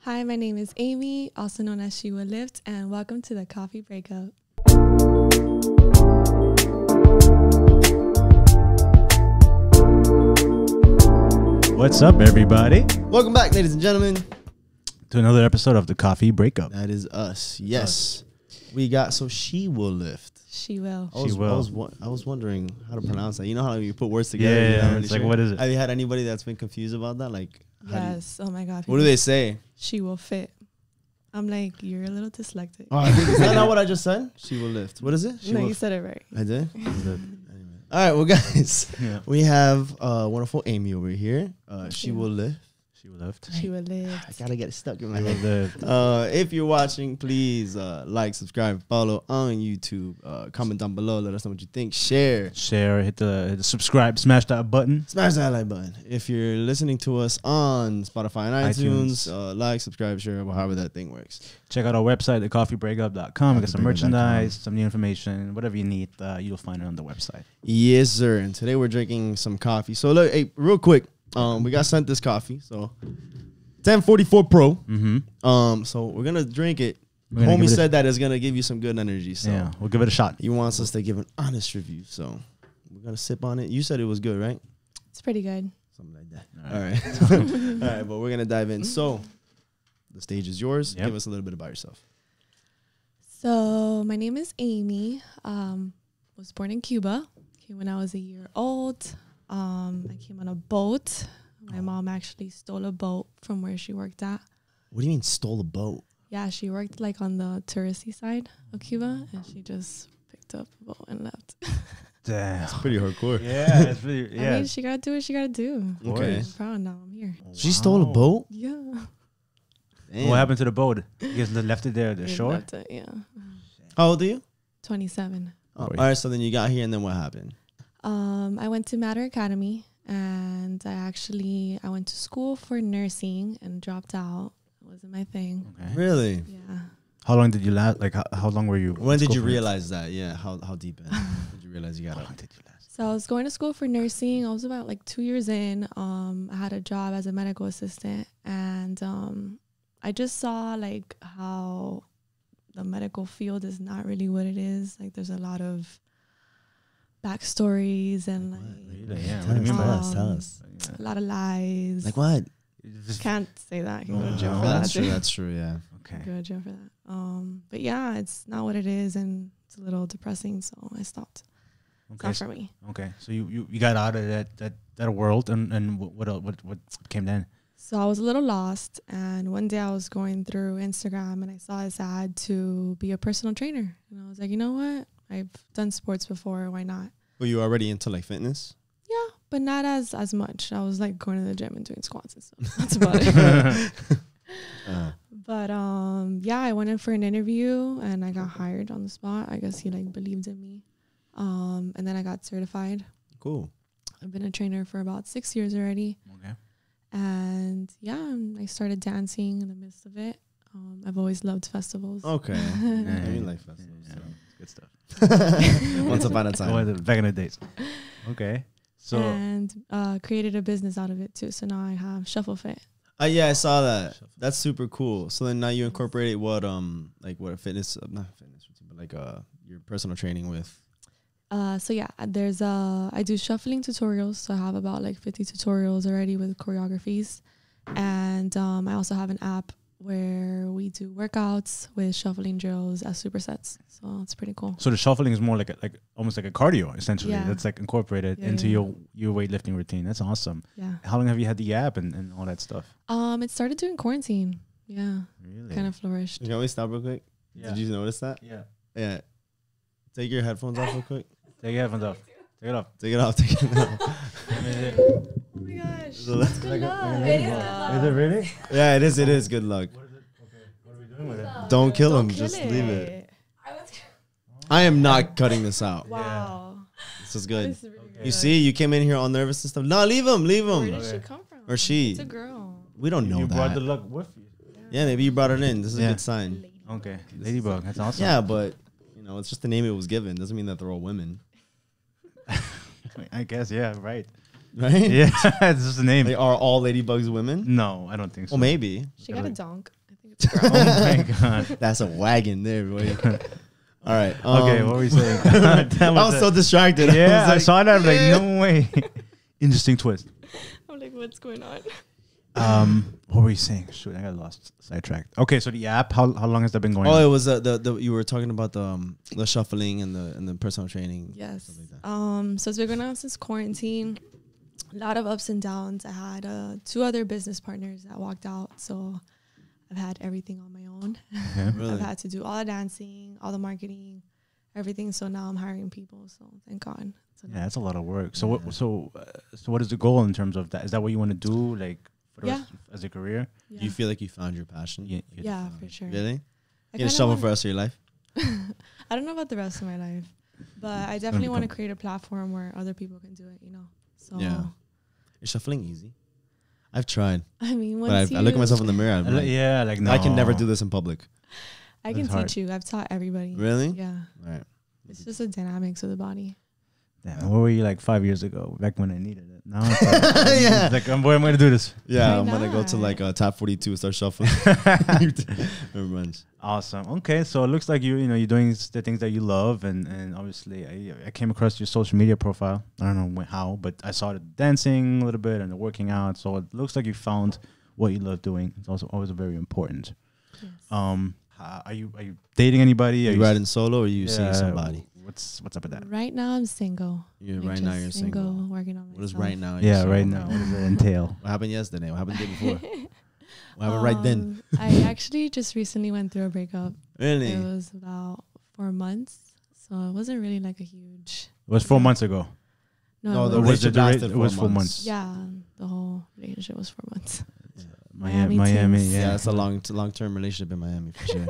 Hi, my name is Aimee, also known as She Will Lift, and welcome to the Coffee Breakup. What's up, everybody? Welcome back, ladies and gentlemen, to another episode of the Coffee Breakup. that is us. Yes, we got. So she will lift. She will. I was wondering how to pronounce that. You know how you put words together. Yeah, you're not really it's like, what is it? Have you had anybody that's been confused about that? Like, Yes. Oh my God. what do they say? She will fit. I'm like, you're a little dyslexic. Oh, is that not what I just said? She will lift. What is it? She No, will you said it right. I did. Anyway. All right, well, guys, we have wonderful Aimee over here. She will lift. She will lift. She will live. I gotta get it stuck in my She will head. lift. If you're watching, please like, subscribe, follow on YouTube. Comment down below. Let us know what you think. Share. Hit the subscribe, smash that button. Smash that like button. If you're listening to us on Spotify and iTunes, like, subscribe, share, however that thing works. Check out our website, thecoffeebreakup.com. We got some Coffeebreakup.com. merchandise, some new information, whatever you need, you'll find it on the website. Yes, sir. And today we're drinking some coffee. So look, hey, real quick, we got sent this coffee. So 1044 Pro. Mm-hmm. So we're gonna drink it. We're gonna Homie give it said that it's gonna give you some good energy. So yeah, we'll give it a shot. he wants us to give an honest review. So we're gonna sip on it. You said it was good, right? It's pretty good. Something like that. All All right. All right, but we're gonna dive in. So the stage is yours. Yep. Give us a little bit about yourself. So my name is Aimee. Was born in Cuba. Came when I was a year old. I came on a boat. My mom actually stole a boat from where she worked at. What do you mean stole a boat? Yeah, she worked like on the touristy side of Cuba, and she just picked up a boat and left. Damn. Pretty hardcore. Yeah, it's really, yeah. I mean, she gotta do what she gotta do. Okay. I'm proud now. I'm here. She stole a boat? Yeah. Damn. What happened to the boat? You guys left it there at the They shore? left it, yeah. How old are you? 27. Oh, all right, so then you got here and then what happened? I went to Matter Academy, and I went to school for nursing and dropped out. It wasn't my thing. Okay. Really? Yeah. How long did you last? Like, how long were you? When did school you for? realize that? Yeah, how deep in did you realize you got How out? long did you last? So I was going to school for nursing. I was about like 2 years in. I had a job as a medical assistant, and I just saw like how the medical field is not really what it is. Like there's a lot of backstories and like Really? Yeah. Tell What do you mean by us, that? tell us. Yeah. a lot of lies. Like what? Can't say that. I can go to Oh, jail no. for that. That's too. true. That's true. Yeah. Okay. Go to jail for that. But yeah, it's not what it is, and it's a little depressing. So I stopped. It's Okay. not for me. Okay. So you got out of that world, and what came then? So I was a little lost, and one day I was going through Instagram and I saw this ad to be a personal trainer, and I was like, you know what? I've done sports before. Why not? Were you already into like fitness? Yeah, but not as much. I was like going to the gym and doing squats and stuff. That's about it. But yeah, I went in for an interview and I got hired on the spot. I guess he like believed in me. And then I got certified. Cool. I've been a trainer for about 6 years already. Okay. And yeah, I started dancing in the midst of it. I've always loved festivals. Okay. Yeah. I mean like festivals. Yeah, so. good stuff. Once upon a time. Back in the days. Okay. So and created a business out of it too. So now I have Shuffle Fit. Yeah, I saw that. That's super cool. So then now you incorporated what fitness, not fitness routine, but like your personal training with. So yeah, I do shuffling tutorials. So I have about like 50 tutorials already with choreographies. And I also have an app where we do workouts with shuffling drills as supersets. So it's pretty cool. the shuffling is more like almost like a cardio essentially. Yeah. That's like incorporated Yeah, into yeah. your weightlifting routine. That's awesome. Yeah. How long have you had the app and all that stuff? It started during quarantine. Yeah. Really? Kind of flourished. Can we stop real quick? Yeah. Did you notice that? Yeah. Yeah. Take your headphones off real quick. Take your headphones off. Take it off. Take it off. Take it off. Oh my gosh. That's good luck. Is it really? Yeah, it is. It is. Good luck. What is it? Okay. What are we doing with it? Don't kill Don't him. kill Just leave it. it. I am not cutting this out. Wow. This is good. This is really good. You see, you came in here all nervous and stuff. No, leave him. Leave Where him. did she Okay. come from? Or she. It's a girl. We don't know You brought that. the luck with you. Yeah, maybe you brought it in. This is a Yeah. good sign. Okay. Ladybug. That's awesome. Yeah, but it's just the name it was given. Doesn't mean that they're all women. I guess. Yeah. Right. right? Yeah, it's just the name. They are all ladybugs women? No, I don't think so. Well, maybe. She got a donk. I think it's a girl. Oh my god. That's a wagon there, boy. All right. Okay, what were you saying? I was so distracted. Yeah, I was saw that. I'm like, no way. Interesting twist. I'm like, what's going on? What were you saying? Shoot, I got lost, sidetracked. Okay, so the app. How long has that been going? Oh, on? it was the you were talking about the shuffling and the personal training. Yes. Stuff like that. So it's been going on since quarantine. A lot of ups and downs. I had 2 other business partners that walked out, so I've had everything on my own. Yeah. Really? I've had to do all the dancing, all the marketing, everything. So now I'm hiring people. So thank God. Yeah, that's a lot of work. So what is the goal in terms of that? Is that what you want to do, like, for the rest as a career? Yeah. Do you feel like you found your passion? Yeah, for sure. Really? I You gonna shovel for the rest of your life? I don't know about the rest of my life, but I definitely want to create a platform where other people can do it, you know? So Yeah. Is shuffling easy? I've tried. I mean, But once I look at myself in the mirror. I'm like, Yeah, like no. I can never do this in public. I can That's hard. teach you. I've taught everybody. Really? Yeah. All right. It's just the dynamics of the body. Damn, where were you like 5 years ago? Back when I needed it. Now it's like, Yeah. it's like I'm going to do this. Yeah, Why I'm gonna go to not? like Top 42, start shuffling. Everyone's. Awesome. Okay, so it looks like you're doing the things that you love, and obviously I came across your social media profile. I don't know how, but I saw the dancing a little bit and the working out. So it looks like you found what you love doing. It's also always very important. Yes. Are you dating anybody? Are Are you riding solo or are you seeing Yeah, somebody? What's up with that? Right now, I'm single. Right now you're single. Working on myself. What is right now? Yeah, you're right single? now. What does it entail? What happened yesterday? What happened the day before? What happened right then? I actually just recently went through a breakup. Really? It was about 4 months, so it wasn't really like a huge. It was 4 months ago. No, it the was- relationship lasted it was 4 4 months. months. yeah, the whole relationship was 4 months. Miami, Miami teens. Yeah, yeah. it's a long-term relationship in Miami for sure.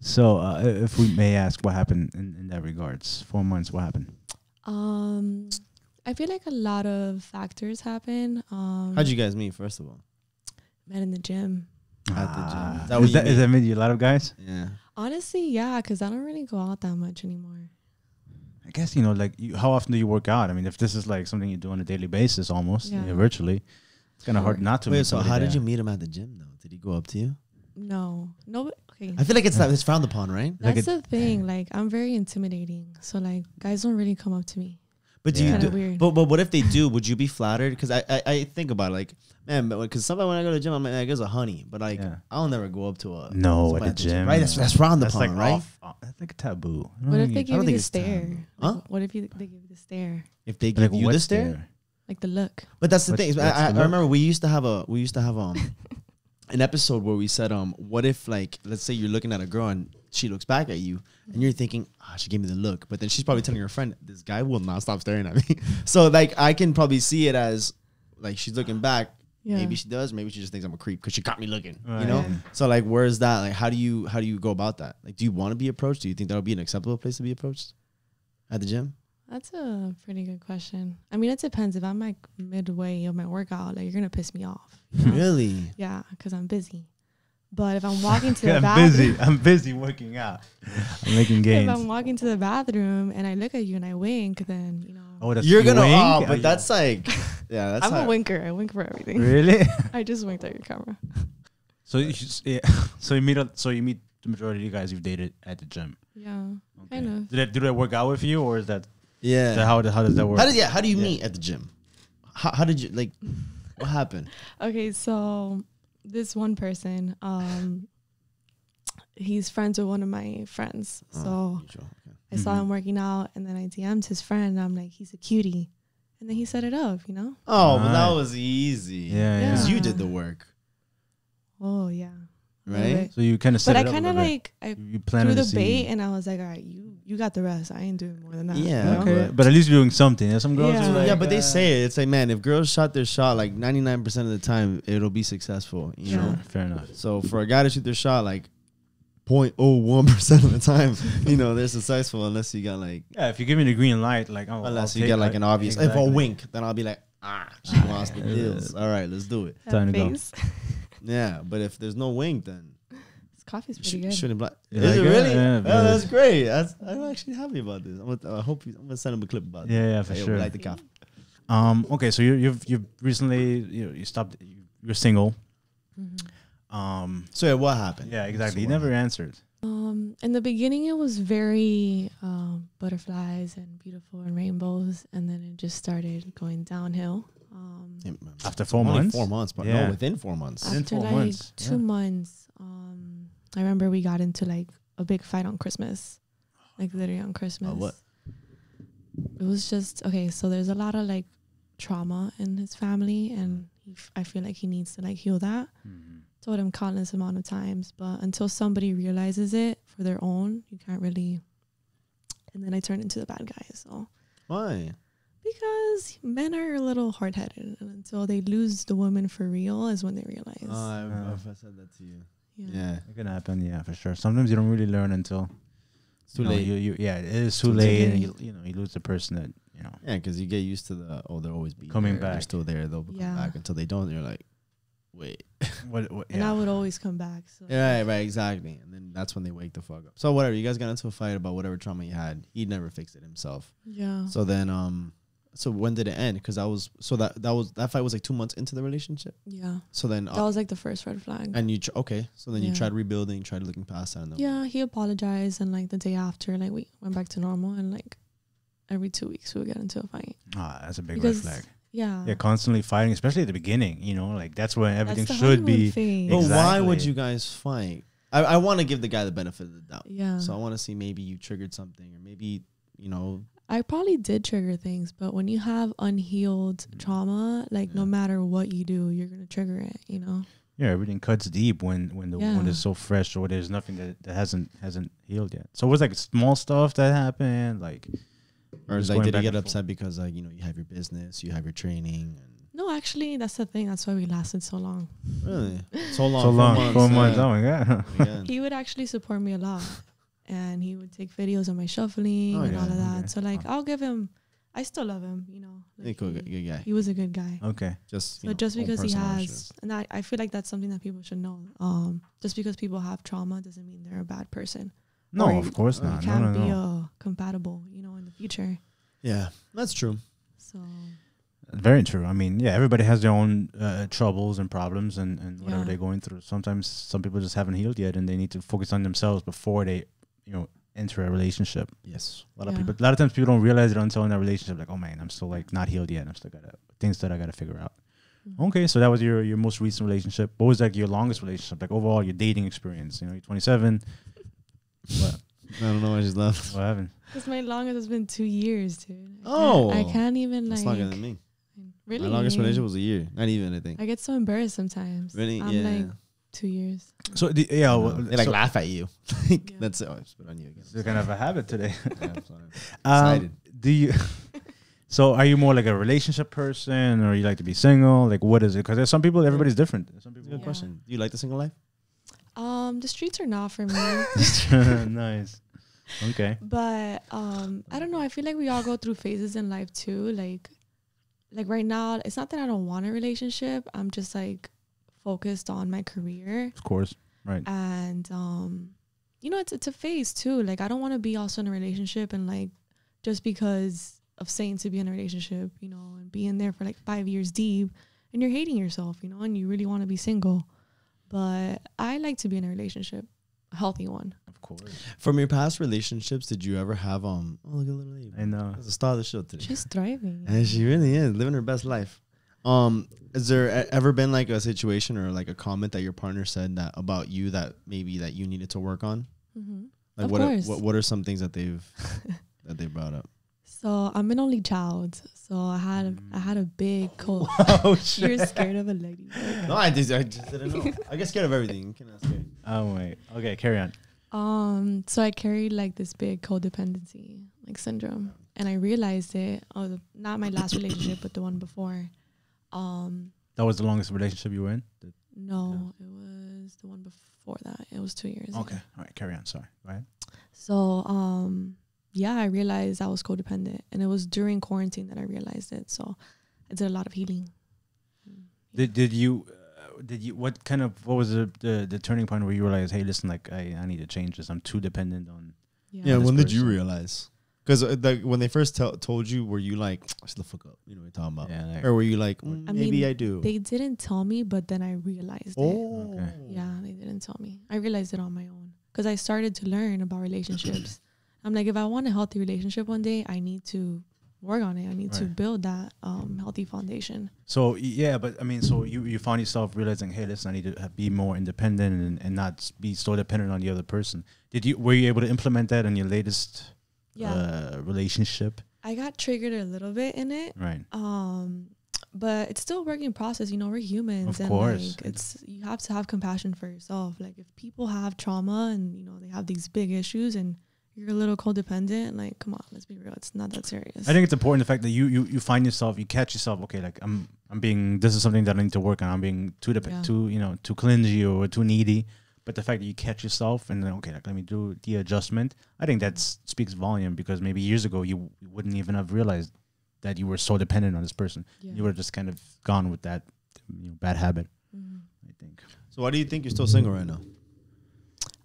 So, if we may ask, what happened in that regards? 4 months, what happened? I feel like a lot of factors happen. How'd you guys meet, first of all? Met in the gym. At the gym. Is that Is what you that, mean? that mean you a lot of guys? Yeah. Honestly, yeah, because I don't really go out that much anymore. I guess, like, how often do you work out? I mean, if this is like something you do on a daily basis almost, Yeah. virtually, it's kind of hard not to meet Wait, so somebody how did there. you meet him at the gym, though? Did he go up to you? No. Okay. I feel like it's frowned upon, right? That's the thing. Like, I'm very intimidating. So, like, guys don't really come up to me. But do Yeah. you Kinda do, weird. but what if they do? Would you be flattered? Because I think about it, like, man, because sometimes when I go to the gym, I'm like, there's a honey, but like Yeah. I'll never go up to a No, somebody at the gym. right? That's frowned That's upon, like right? that's like a taboo. What if they I give don't you think the it's stare? taboo. Like, Huh? what if they give you the stare? If they Like, give you what the stare, Like the look. but that's the What's- thing. is what's I the look? remember we used to have an episode where we said what if, like, let's say you're looking at a girl and she looks back at you and you're thinking, she gave me the look, but then she's probably telling her friend, this guy will not stop staring at me. So like I can probably see it as like she's looking back. Yeah. Maybe she does. Maybe she just thinks I'm a creep because she caught me looking. You Right. know. Yeah. So like, where is that? Like, how do you go about that? Like, do you want to be approached? Do you think that would be an acceptable place to be approached at the gym? That's a pretty good question. I mean, it depends. If I'm like midway of my workout, like, you're going to piss me off. you know? Really? Yeah, because I'm busy. But if I'm walking to the I'm bathroom, busy. I'm busy working out. I'm making if gains. I'm walking to the bathroom and I look at you and I wink, then, you know, Oh, that's You're you gonna. wink? Oh, Are but you- that's like, yeah, that's I'm how- a winker. I wink for everything. really. I just winked at your camera. So so you meet the majority of you guys you've dated at the gym. Yeah, Okay. kind of. Do they work out with you, or is that Yeah. how does that work? How do you Yeah. meet at the gym? How did you like? What happened? Okay, so this one person, he's friends with one of my friends. So Mutual, okay. I saw him working out, and then I DM'd his friend. And I'm like, he's a cutie, and then he set it up. You know? Oh, but that Right. was easy. Yeah, yeah. Because you Yeah. did the work, Oh yeah, a little right? bit. So you kind of set But I it up a kind of little bit. like I You threw planted the to see. bait, and I was like, all right, you got the rest. I ain't doing more than that. Yeah, you know? Okay, but- but at least you're doing something. There's some girls. Yeah. who are like, Yeah, but they say it. It's like, man, if girls shot their shot, like 99% of the time, it'll be successful. You know. Fair enough. So for a guy to shoot their shot, like 0.01% of the time, they're successful unless you got like, Yeah, if you give me the green light, like unless you get like an obvious, if a exactly. wink, then I'll be like, she wants the deals. All right, let's do it. That Time to go. face. Yeah, but if there's no wink, then This coffee's pretty good. shouldn't black. You Is like it it? really? Yeah, Oh, that's but- great. I'm actually happy about this. I hope I'm gonna send him a clip about this. Yeah, for Hey, yo, sure. we like the coffee. Okay, so you've recently you stopped. You're single. So yeah, what happened? Yeah, exactly. So You never answered. In the beginning, it was very butterflies and beautiful and rainbows, and then it just started going downhill. After 4 Only months. 4 months, but Yeah. no, within 4 months. Within After 4 like months, 2 yeah. months, I remember we got into like a big fight on Christmas, like literally on Christmas. What? It was just okay. So there's a lot of like trauma in his family, and I feel like he needs to like heal that. Told him countless amount of times, but until somebody realizes it for their own, you can't really. And then I turned into the bad guy. So Why? because men are a little hard headed, and until they lose the woman for real is when they realize. I said that to you. Yeah. It can happen, yeah, for sure. Sometimes you don't really learn until It's too late. Yeah, it is too Too late, and late. you lose the person that Yeah, because you get used to they'll always be Coming there. They're back. still there. They'll Yeah. come back until they don't. You're like, wait. What And I would always come back. So. Right, exactly. And then that's when they wake the fuck up. So whatever, you guys got into a fight about whatever trauma you had. He never fixed it himself. Yeah. So then, so when did it end? Because that fight was like 2 months into the relationship. Yeah. So then, That was like the first red flag. and you okay. So then you Yeah. tried rebuilding, tried looking past that. And then Yeah, he apologized, and like the day after, like we went back to normal, and like every 2 weeks we would get into a fight. that's a big Because- red flag. Yeah. Yeah, constantly fighting, especially at the beginning. Like that's when everything That's the should be. honeymoon phase. But why would Exactly. you guys fight? I want to give the guy the benefit of the doubt. Yeah. So I want to see maybe you triggered something, or maybe I probably did trigger things, but when you have unhealed trauma, like no matter what you do, you're gonna trigger it. Yeah, everything cuts deep when the Yeah. wound is so fresh, or there's nothing that hasn't healed yet. So it was like small stuff that happened, like. or just like going did you back get and upset because like you have your business, you have your training, and No, actually, that's the thing. That's why we lasted so long. really so long, So long, 4 4 months. yeah. Oh my god. Again. He would actually support me a lot, and he would take videos of my shuffling Oh, and yeah, all of that. okay. So like, I'll give him. I still love him. Hey, Like, cool, good guy. he was a good guy. Okay. Just So just own because he personal has, issues. and I feel like that's something that people should know. Just because people have trauma doesn't mean they're a bad person. No, Or of course You not. can't No. be compatible, in the future. Yeah, that's true. So Very true. I mean, yeah, everybody has their own troubles and problems and whatever Yeah. they're going through. Sometimes some people just haven't healed yet, and they need to focus on themselves before they, enter a relationship. Yes. A lot of times people don't realize it until in a relationship. Like, oh man, I'm still like not healed yet. I'm still got things that I gotta figure out. Mhm. Okay, so that was your most recent relationship. What was like your longest relationship? Like overall, your dating experience. You're 27. What? I don't know. I just left. What happened? because my longest has been 2 years, dude. Oh. I can't even That's like longer than me. really. My longest relationship was a year. Not even, I think. I get so embarrassed sometimes. Really? I'm Yeah. like 2 years. So they like so laugh at you. Yeah. That's it. Oh, I spit on you again. it's kind of a habit today. Yeah, I'm sorry. Excited. Do you? So are you more like a relationship person, or you like to be single? Like what is it? Because there's some people, everybody's different. Some people. Good Yeah. question. Do you like the single life? The streets are not for me. Nice. Okay. But I don't know. I feel like we all go through phases in life too. Like right now, it's not that I don't want a relationship. I'm just like focused on my career, Of course. Right. and it's a phase too. Like I don't want to be also in a relationship and like just because of saying to be in a relationship, and being there for like 5 years deep, and you're hating yourself, and you really want to be single. But I like to be in a relationship, a healthy one. Of course. From your past relationships, did you ever have oh look at little Aimee. I know. That's the star of the show today. She's thriving. And she really is living her best life. Has there ever been like a situation or like a comment that your partner said that about you that maybe that you needed to work on? Mm-hmm. Like Of what course. what are some things that they've brought up? So I'm an only child. So I had a big cold. Oh You're scared of a lady. No, I just didn't know. I get scared of everything. You cannot scare. Oh wait. Okay, carry on. So I carried like this big codependency like syndrome, and I realized it. Not my last relationship, but the one before. That was the longest relationship you were in? No, it was the one before that. It was 2 years. Okay. All right, carry on. Sorry. Go ahead. So yeah, I realized I was codependent, and it was during quarantine that I realized it. So I did a lot of healing. Did you what was the turning point where you realized, hey, listen, like I need to change this. I'm too dependent on. Yeah, this when did you person. realize? Because when they first told you, were you like, shut the fuck up? You know what you're talking about? Yeah, like, or were you like, I maybe mean, I do? They didn't tell me, but then I realized it. Okay. Yeah, they didn't tell me. I realized it on my own because I started to learn about relationships. I'm like, if I want a healthy relationship one day, I need to work on it. I need to build that healthy foundation. So yeah, but I mean, so you found yourself realizing, hey, listen, I need to be more independent and not be so dependent on the other person. Were you able to implement that in your latest relationship? I got triggered a little bit in it. Right. But it's still a working process. You know, we're humans. Of course. Like, you have to have compassion for yourself. Like, if people have trauma and, you know, they have these big issues and you're a little codependent, like, come on, let's be real. It's not that serious. I think it's important the fact that you find yourself, you catch yourself, okay, like this is something that I need to work on. I'm being too clingy or too needy. But the fact that you catch yourself and then, okay, like, let me do the adjustment, I think that speaks volume, because maybe years ago you wouldn't even have realized that you were so dependent on this person. Yeah. You would have just kind of gone with that bad habit, I think. So why do you think you're still single right now?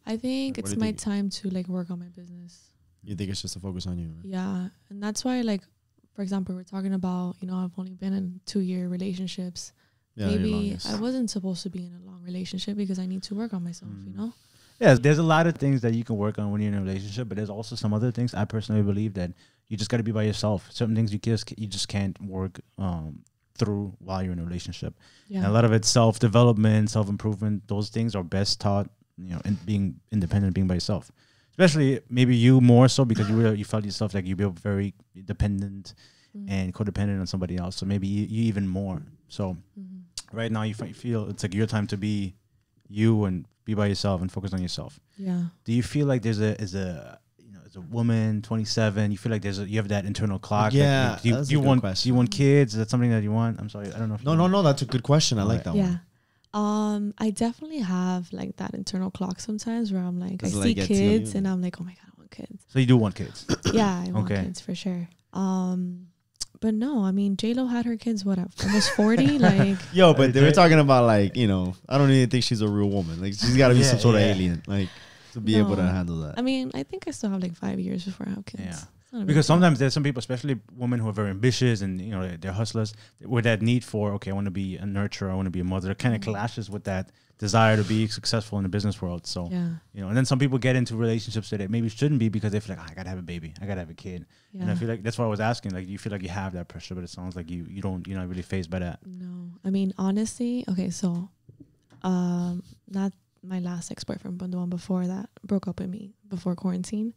I think it's my time to, like, work on my business. You think it's just a focus on you, right? Yeah. And that's why, like, for example, we're talking about, you know, I've only been in 2-year relationships. Yeah, maybe I wasn't supposed to be in a long relationship because I need to work on myself, you know? Yeah, there's a lot of things that you can work on when you're in a relationship, but there's also some other things. I personally believe that you just got to be by yourself. Certain things you just can't work through while you're in a relationship. Yeah. And a lot of it's self-development, self-improvement. Those things are best taught, you know, in being independent, being by yourself. Especially maybe you more so because you felt yourself like you'd be very dependent and codependent on somebody else. So maybe you even more. So right now you feel it's like your time to be you and be by yourself and focus on yourself. Yeah. Do you feel like as a woman, 27, you feel like you have that internal clock? Yeah. Do you want kids? Is that something that you want? I'm sorry, I don't know. No. That's a good question. I like that one. I definitely have, like, that internal clock sometimes where I'm like, I see kids and I'm like, oh my God, I want kids. So you do want kids? Yeah, I want kids for sure. But no, I mean, J-Lo had her kids, what, almost 40? Like, yo, but they were talking about, like, you know, I don't even think she's a real woman. Like, she's got to be some sort of alien, like, to be able to handle that. I mean, I think I still have like 5 years before I have kids. Yeah. Because sometimes there's some people, especially women who are very ambitious and, you know, they're hustlers, with that need for, okay, I want to be a nurturer, I want to be a mother. It kind of clashes with that desire to be successful in the business world. So, you know, and then some people get into relationships that it maybe shouldn't be because they feel like, I got to have a baby, I got to have a kid. Yeah. And I feel like that's why I was asking, like, do you feel like you have that pressure? But it sounds like you're not really fazed by that. No. I mean, honestly, okay, so not my last ex-boyfriend, but the one before that broke up with me before quarantine.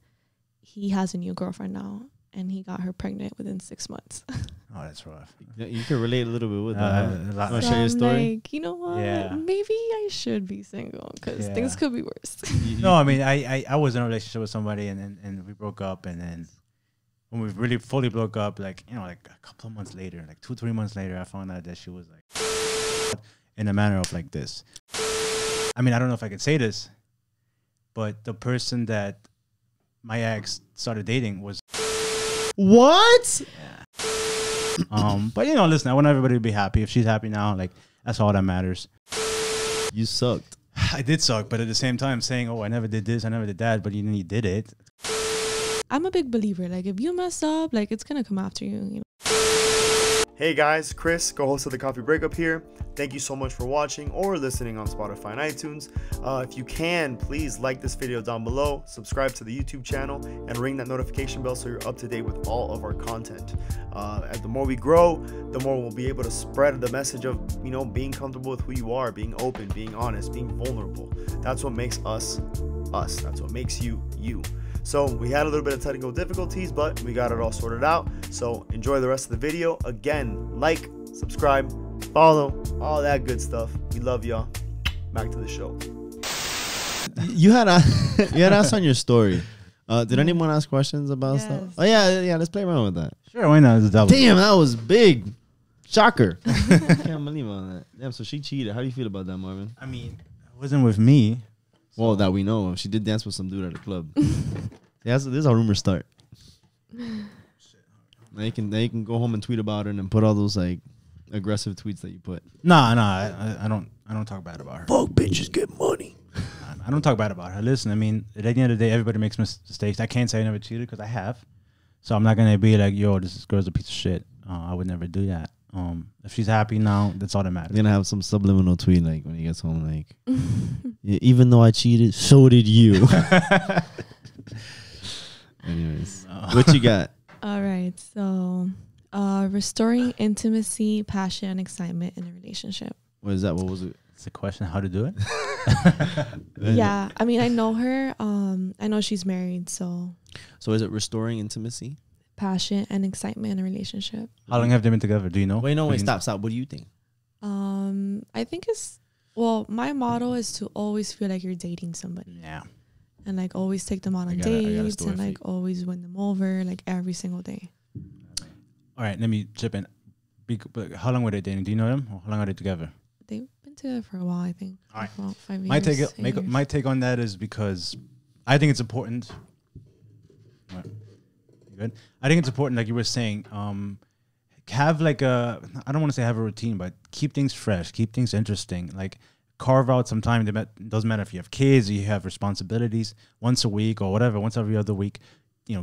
He has a new girlfriend now, and he got her pregnant within 6 months. Oh, that's rough. You can relate a little bit with that. Want to share your story? Like, you know what? Yeah. Maybe I should be single because things could be worse. No, I mean, I was in a relationship with somebody, and we broke up, and then when we really fully broke up, like, you know, like a couple of months later, like 2-3 months later, I found out that she was like in a manner of like this. I mean, I don't know if I could say this, but the person that my ex started dating was what? Yeah. But you know, listen, I want everybody to be happy. If she's happy now, like, that's all that matters. You sucked. I did suck, but at the same time, saying, "Oh, I never did this, I never did that," but you did it. I'm a big believer. Like, if you mess up, like, it's gonna come after you. You know? Hey guys, Chris, co-host of the Coffee Breakup here. Thank you so much for watching or listening on Spotify and iTunes. If you can, please like this video down below, subscribe to the YouTube channel, and ring that notification bell so you're up to date with all of our content. As the more we grow, the more we'll be able to spread the message of, you know, being comfortable with who you are, being open, being honest, being vulnerable. That's what makes us, us. That's what makes you, you. So we had a little bit of technical difficulties, but we got it all sorted out. So enjoy the rest of the video. Again, like, subscribe, follow, all that good stuff. We love y'all. Back to the show. You had asked on your story. Did anyone ask questions about stuff? Oh yeah. Let's play around with that. Sure, why not? Damn, that was big. Shocker. I can't believe on that. Damn, so she cheated. How do you feel about that, Marvin? I mean, it wasn't with me. Well, that we know of. She did dance with some dude at a club. Yeah, this is how rumors start. Now you can go home and tweet about her and then put all those like aggressive tweets that you put. Nah, I don't talk bad about her. Fuck bitches get money. I don't talk bad about her. Listen, I mean, at the end of the day, everybody makes mistakes. I can't say I never cheated because I have. So I'm not gonna be like, yo, this girl's a piece of shit. I would never do that. If she's happy now, that's all that matters. He's gonna have some subliminal tweet like when he gets home, like, "Yeah, even though I cheated, so did you." Anyways, what you got? All right. So, restoring intimacy, passion, and excitement in a relationship. What is that? What was it? It's a question how to do it. Yeah. I mean, I know her. I know she's married. So, So is it restoring intimacy? passion and excitement in a relationship. How long have they been together? Do you know? Wait, no, Do wait, you stop. What do you think? I think well, my motto is to always feel like you're dating somebody. Yeah. And like always take them out on I got a dates story and for like always win them over like every single day. All right, let me chip in. But how long were they dating? Do you know them? Or how long are they together? They've been together for a while, I think. All right. About 5 years. My take on that is because I think it's important. Right. You good? I think it's important, like you were saying, have like I don't want to say have a routine, but keep things fresh, keep things interesting. Like carve out some time. It doesn't matter if you have kids, or you have responsibilities, once a week or whatever, once every other week.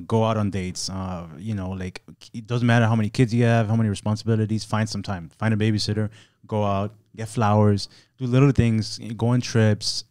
Go out on dates. Like it doesn't matter how many kids you have, how many responsibilities. Find some time. Find a babysitter. Go out. Get flowers. Do little things. Go on trips.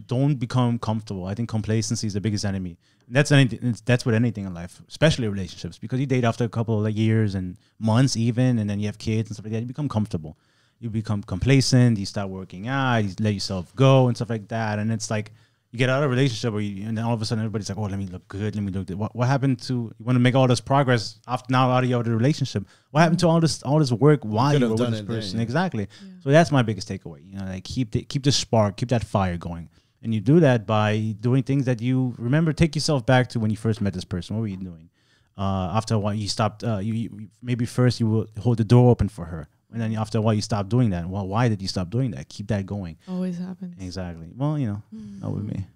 Don't become comfortable. I think complacency is the biggest enemy. That's with anything in life, especially relationships, because you date after a couple of years and months even, and then you have kids and stuff like that. You become comfortable. You become complacent. You start working out. You let yourself go and stuff like that. And it's like, you get out of a relationship and then all of a sudden everybody's like, oh, let me look good. Let me look good. What happened to, you want to make all this progress after now out of the relationship? What happened to all this work while you were with this person? Yeah. Exactly. Yeah. So that's my biggest takeaway. Like keep the spark, keep that fire going. And you do that by doing things that you remember. Take yourself back to when you first met this person. What were you doing? After a while, you stopped. You maybe first you will hold the door open for her. And then after a while, you stop doing that. Well, why did you stop doing that? Keep that going. Always happens. Exactly. Well, not with me.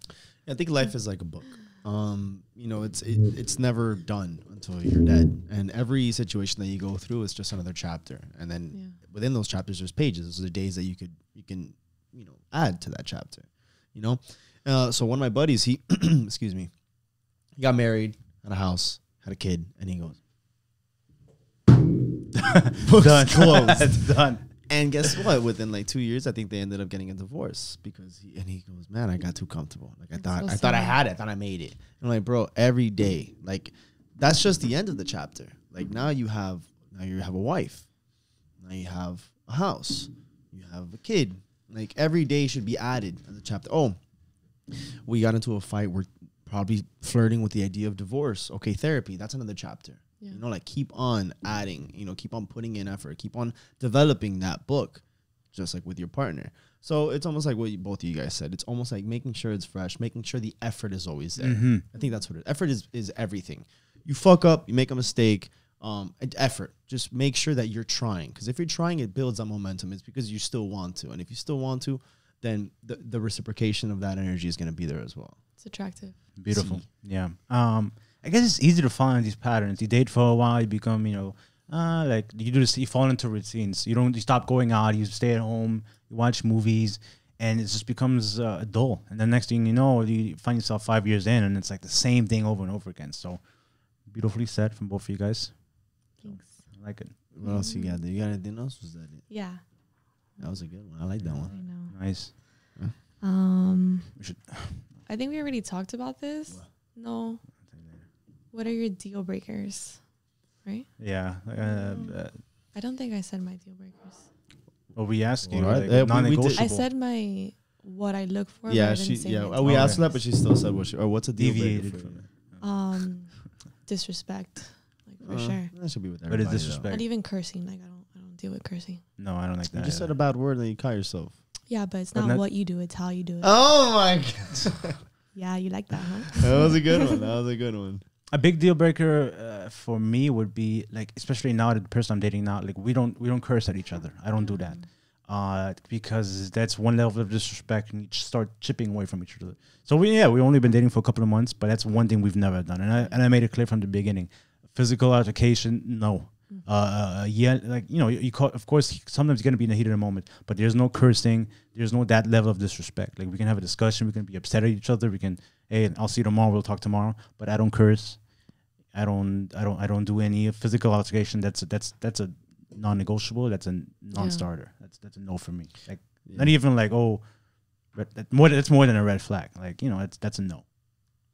I think life is like a book. It's never done until you're dead, and every situation that you go through is just another chapter. And then within those chapters, there's pages. Those are the days that you can add to that chapter. So one of my buddies, he excuse me, he got married, had a house, had a kid, and he goes, Done. closed. Done. And guess what? Within like 2 years, I think they ended up getting a divorce because he goes, man, I got too comfortable. Like I thought I had it. I thought I made it. And I'm like, bro, every day, like that's just the end of the chapter. Like now you have a wife. Now you have a house. You have a kid. Like every day should be added as a chapter. Oh, we got into a fight. We're probably flirting with the idea of divorce. Okay, therapy. That's another chapter. Yeah. Like keep on adding, keep on putting in effort, keep on developing that book, just like with your partner. So it's almost like what both of you guys said. It's almost like making sure it's fresh, making sure the effort is always there. Mm-hmm. I think that's what it is. Effort is everything. You fuck up, you make a mistake, effort. Just make sure that you're trying. Because if you're trying, it builds that momentum. It's because you still want to. And if you still want to, then the reciprocation of that energy is going to be there as well. It's attractive. Beautiful. Yeah. I guess it's easy to find these patterns. You date for a while, you become, like you do this, you fall into routines. You stop going out, you stay at home, you watch movies, and it just becomes dull. And the next thing you know, you find yourself 5 years in, and it's like the same thing over and over again. So beautifully said from both of you guys. Thanks. I like it. What else you got there? You got anything else? Was that it? Yeah. That was a good one. I like that I one. know. Nice. We should. I think we already talked about this. No. What are your deal breakers? Right? Yeah. I don't think I said my deal breakers. Well, we asked you, Alright, like, we did. I non-negotiable. said what I look for. Yeah, but I didn't say my we deal asked her that, breakers. but she still said what's a deal breaker Deviated for from you? it. Disrespect, like for sure. That should be with But everybody. it's disrespect. Not even cursing. Like I don't deal with cursing. No, I don't like Though. that. You just said either. a bad word and then you caught yourself. Yeah, but it's But not not- what you do. It's how you do it. Oh my god, Yeah, you like that, huh? that was a good one. A big deal breaker for me would be like, especially now, the person I'm dating now, like we don't curse at each other. I don't do that because that's one level of disrespect, and you just start chipping away from each other. So we only been dating for a couple of months, but that's one thing we've never done, and I made it clear from the beginning. Physical altercation, no. Like you call, of course, sometimes you're gonna be in the heat of the moment, but there's no cursing, there's no that level of disrespect. Like we can have a discussion, we can be upset at each other, we can, hey, I'll see you tomorrow, we'll talk tomorrow, but I don't curse. I don't do any physical altercation. That's a non-negotiable. That's a non-starter. That's a no for me. Like not even like, oh, but it's more than a red flag. Like, you know, that's a no.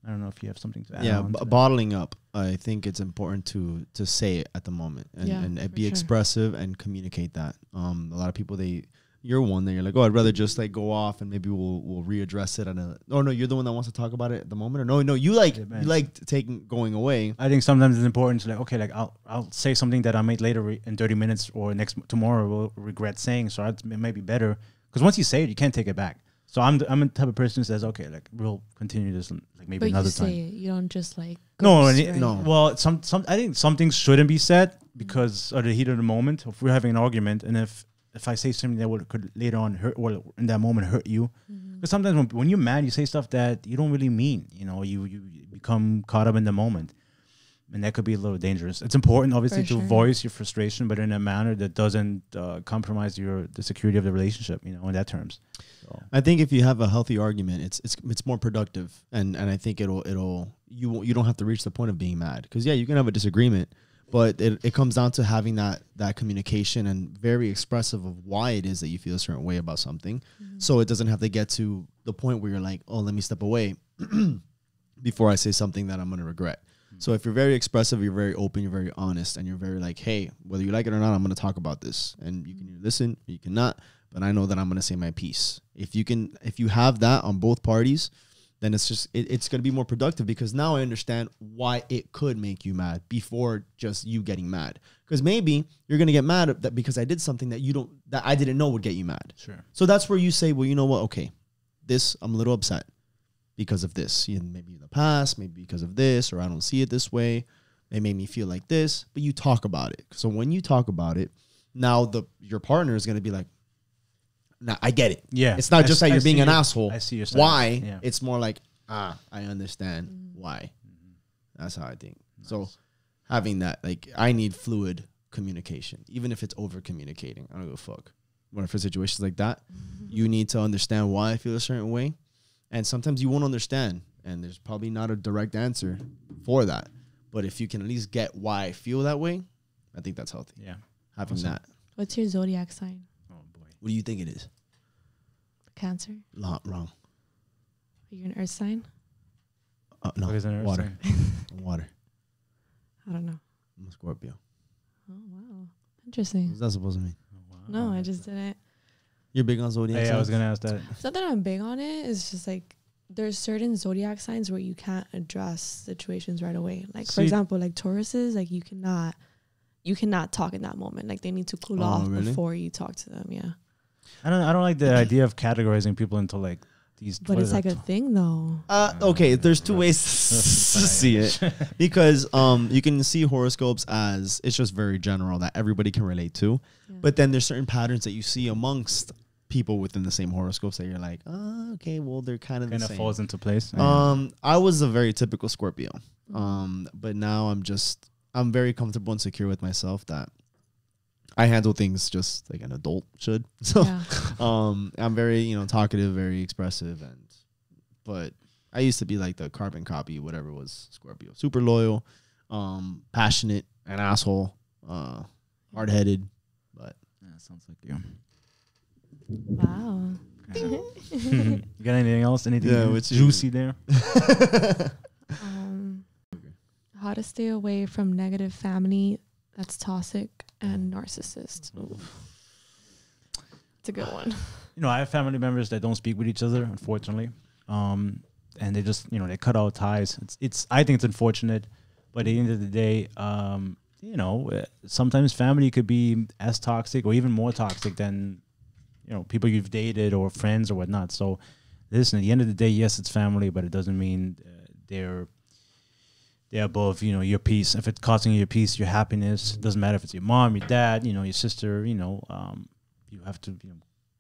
I don't know if you have something to add. Yeah, on to that. bottling up. I think it's important to say it at the moment and be expressive and communicate that. A lot of people, you're one that you're like, oh, I'd rather just like go off and maybe we'll readdress it no, you're the one that wants to talk about it at the moment, or no, you like going away. I think sometimes it's important to like, okay, like I'll say something that I might later in 30 minutes or tomorrow will regret saying. So it may be better because once you say it, you can't take it back. So I'm the type of person who says, okay, like we'll continue this like maybe another time. But you say it. You don't just like no. Well, I think some things shouldn't be said because of the heat of the moment. If we're having an argument, and if I say something that could later on hurt, or in that moment hurt you, because sometimes when you're mad, you say stuff that you don't really mean. You know, you become caught up in the moment, and that could be a little dangerous. It's important, obviously, to voice your frustration, but in a manner that doesn't compromise the security of the relationship. You know, in that terms. So. I think if you have a healthy argument, it's more productive, and I think you don't have to reach the point of being mad, because you can have a disagreement, but it comes down to having that communication and very expressive of why it is that you feel a certain way about something, so it doesn't have to get to the point where you're like, oh, let me step away before I say something that I'm gonna regret. So if you're very expressive, you're very open, you're very honest, and you're very like, hey, whether you like it or not, I'm going to talk about this. And you can listen, or you cannot, but I know that I'm going to say my piece. If you have that on both parties, then it's going to be more productive, because now I understand why it could make you mad before just you getting mad. Because maybe you're going to get mad at that because I did something that I didn't know would get you mad. Sure. So that's where you say, well, you know what? Okay, I'm a little upset because of this, maybe in the past, maybe because of this, or I don't see it this way. It made me feel like this, but you talk about it. So when you talk about it, now your partner is going to be like, nah, I get it. Yeah. It's not just that you're being an asshole. I see your side. Why? Yeah. It's more like, I understand why. That's how I think. Nice. So having that, like, I need fluid communication, even if it's over communicating. I don't give a fuck. When for situations like that, you need to understand why I feel a certain way. And sometimes you won't understand, and there's probably not a direct answer for that. But if you can at least get why I feel that way, I think that's healthy. Yeah. Having that. What's your zodiac sign? Oh, boy. What do you think it is? Cancer? Wrong. Are you an earth sign? No, What is an earth water. sign? Water. I don't know. I'm a Scorpio. Oh, wow. Interesting. What's that supposed to mean? Oh, wow. No, I just didn't. You're big on zodiac Hey, I was signs? going to ask that. It's not that I'm big on it. It's just like there's certain zodiac signs where you can't address situations right away. Like, for example, like Tauruses, like you cannot talk in that moment. Like they need to cool off before you talk to them. Yeah. I don't like the idea of categorizing people into like these. But it's like a thing though. Okay, there's two ways to see it, because you can see horoscopes as it's just very general that everybody can relate to, but then there's certain patterns that you see amongst people within the same horoscopes that you're like, oh, okay, well they're kind of the same. Falls into place. I was a very typical Scorpio, but now I'm very comfortable and secure with myself that I handle things just like an adult should. So, I'm very, talkative, very expressive, but I used to be like the carbon copy, whatever was Scorpio. Super loyal, passionate, an asshole, hard-headed, but that sounds like you. Wow. You got anything else? Anything what's juicy there? How to stay away from negative family that's toxic and narcissist. It's a good one. I have family members that don't speak with each other, unfortunately. And they just, they cut out ties. I think it's unfortunate, but at the end of the day, sometimes family could be as toxic or even more toxic than, people you've dated or friends or whatnot. So listen, at the end of the day, yes, it's family, but it doesn't mean they're above, your peace. If it's costing you your peace, your happiness, it doesn't matter if it's your mom, your dad, your sister, you have to,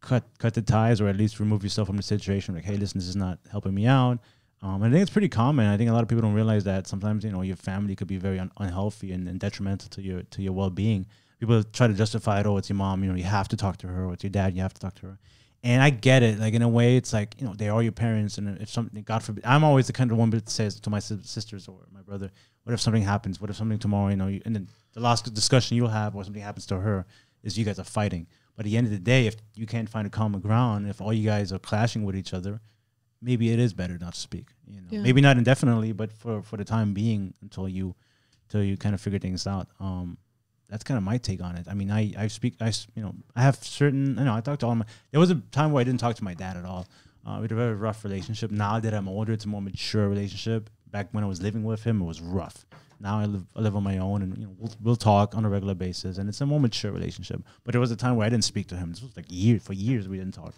cut the ties, or at least remove yourself from the situation. Like, hey, listen, this is not helping me out. I think it's pretty common. I think a lot of people don't realize that sometimes, your family could be very unhealthy and detrimental to your well-being. People try to justify it. Oh, it's your mom. You have to talk to her. Or it's your dad. You have to talk to her. And I get it. Like, in a way, it's like, they are your parents. And if something, God forbid, I'm always the kind of one that says to my sisters or my brother, what if something happens? What if something tomorrow, and then the last discussion you'll have or something happens to her is you guys are fighting. But at the end of the day, if you can't find a common ground, if all you guys are clashing with each other, maybe it is better not to speak. Yeah. Maybe not indefinitely, but for the time being, until you kind of figure things out. That's kind of my take on it. I mean, I have certain, I talk to all there was a time where I didn't talk to my dad at all. We had a very rough relationship. Now that I'm older, it's a more mature relationship. Back when I was living with him, it was rough. Now I live on my own, and we'll talk on a regular basis, and it's a more mature relationship. But there was a time where I didn't speak to him. This was like for years we didn't talk,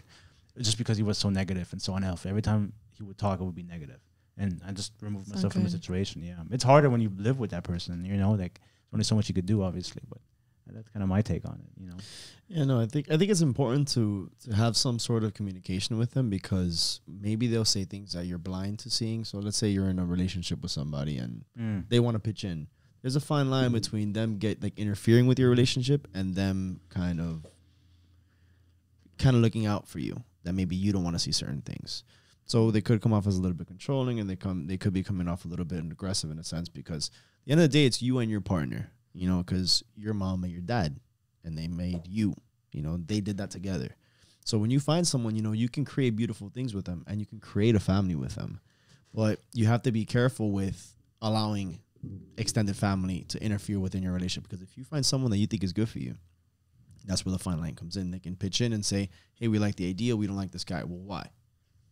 just because he was so negative and so unhealthy. Every time he would talk, it would be negative, and I just removed myself from the situation. Yeah, it's harder when you live with that person. Like, there's only so much you could do, obviously, but that's kind of my take on it. Yeah, no, I think it's important to have some sort of communication with them, because maybe they'll say things that you're blind to seeing. So let's say you're in a relationship with somebody and they want to pitch in. There's a fine line between them interfering with your relationship and them kind of looking out for you, that maybe you don't want to see certain things. So they could come off as a little bit controlling, and they could be coming off a little bit aggressive in a sense, because at the end of the day, it's you and your partner, because your mom and your dad, and they made you, they did that together. So when you find someone, you can create beautiful things with them, and you can create a family with them. But you have to be careful with allowing extended family to interfere within your relationship, because if you find someone that you think is good for you, that's where the fine line comes in. They can pitch in and say, hey, we like the idea, we don't like this guy. Well, why?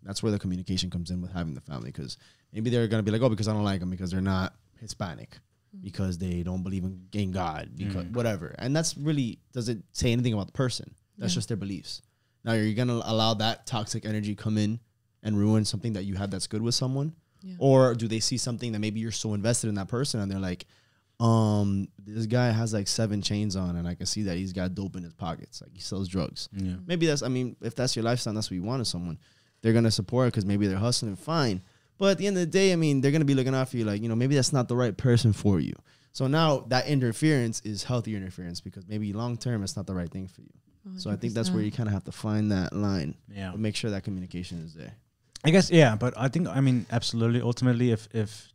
That's where the communication comes in with having the family, because maybe they're going to be like, oh, because I don't like them because they're not Hispanic, because they don't believe in God, because whatever. And that's really doesn't say anything about the person. That's just their beliefs. Now, are you going to allow that toxic energy come in and ruin something that you have that's good with someone? Yeah. Or do they see something that maybe you're so invested in that person and they're like, this guy has like 7 chains on, and I can see that he's got dope in his pockets. Like, he sells drugs. Yeah. Maybe if that's your lifestyle, that's what you want in someone. They're going to support it because maybe they're hustling, fine. But at the end of the day, they're going to be looking out for you like, maybe that's not the right person for you. So now that interference is healthier interference, because maybe long-term it's not the right thing for you. 100%. So I think that's where you kind of have to find that line. Yeah. But make sure that communication is there. I guess, yeah, but I think, absolutely, ultimately, if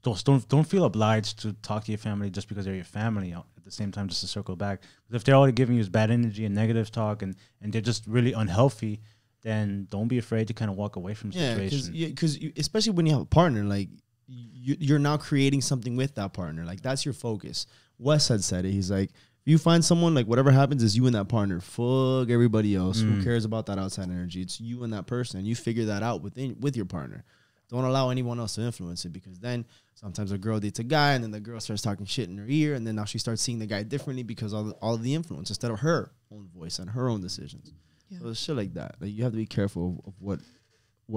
don't feel obliged to talk to your family just because they're your family. At the same time, just to circle back, if they're already giving you bad energy and negative talk, and they're just really unhealthy, then don't be afraid to kind of walk away from the situation. Because especially when you have a partner, like you're now creating something with that partner. Like, that's your focus. Wes had said it. He's like, if you find someone, like, whatever happens is you and that partner. Fuck everybody else. Who cares about that outside energy? It's you and that person. You figure that out with your partner. Don't allow anyone else to influence it, because then sometimes a girl dates a guy, and then the girl starts talking shit in her ear, and then now she starts seeing the guy differently because all of the influence instead of her own voice and her own decisions. Yeah. So it's shit like that. Like, you have to be careful of what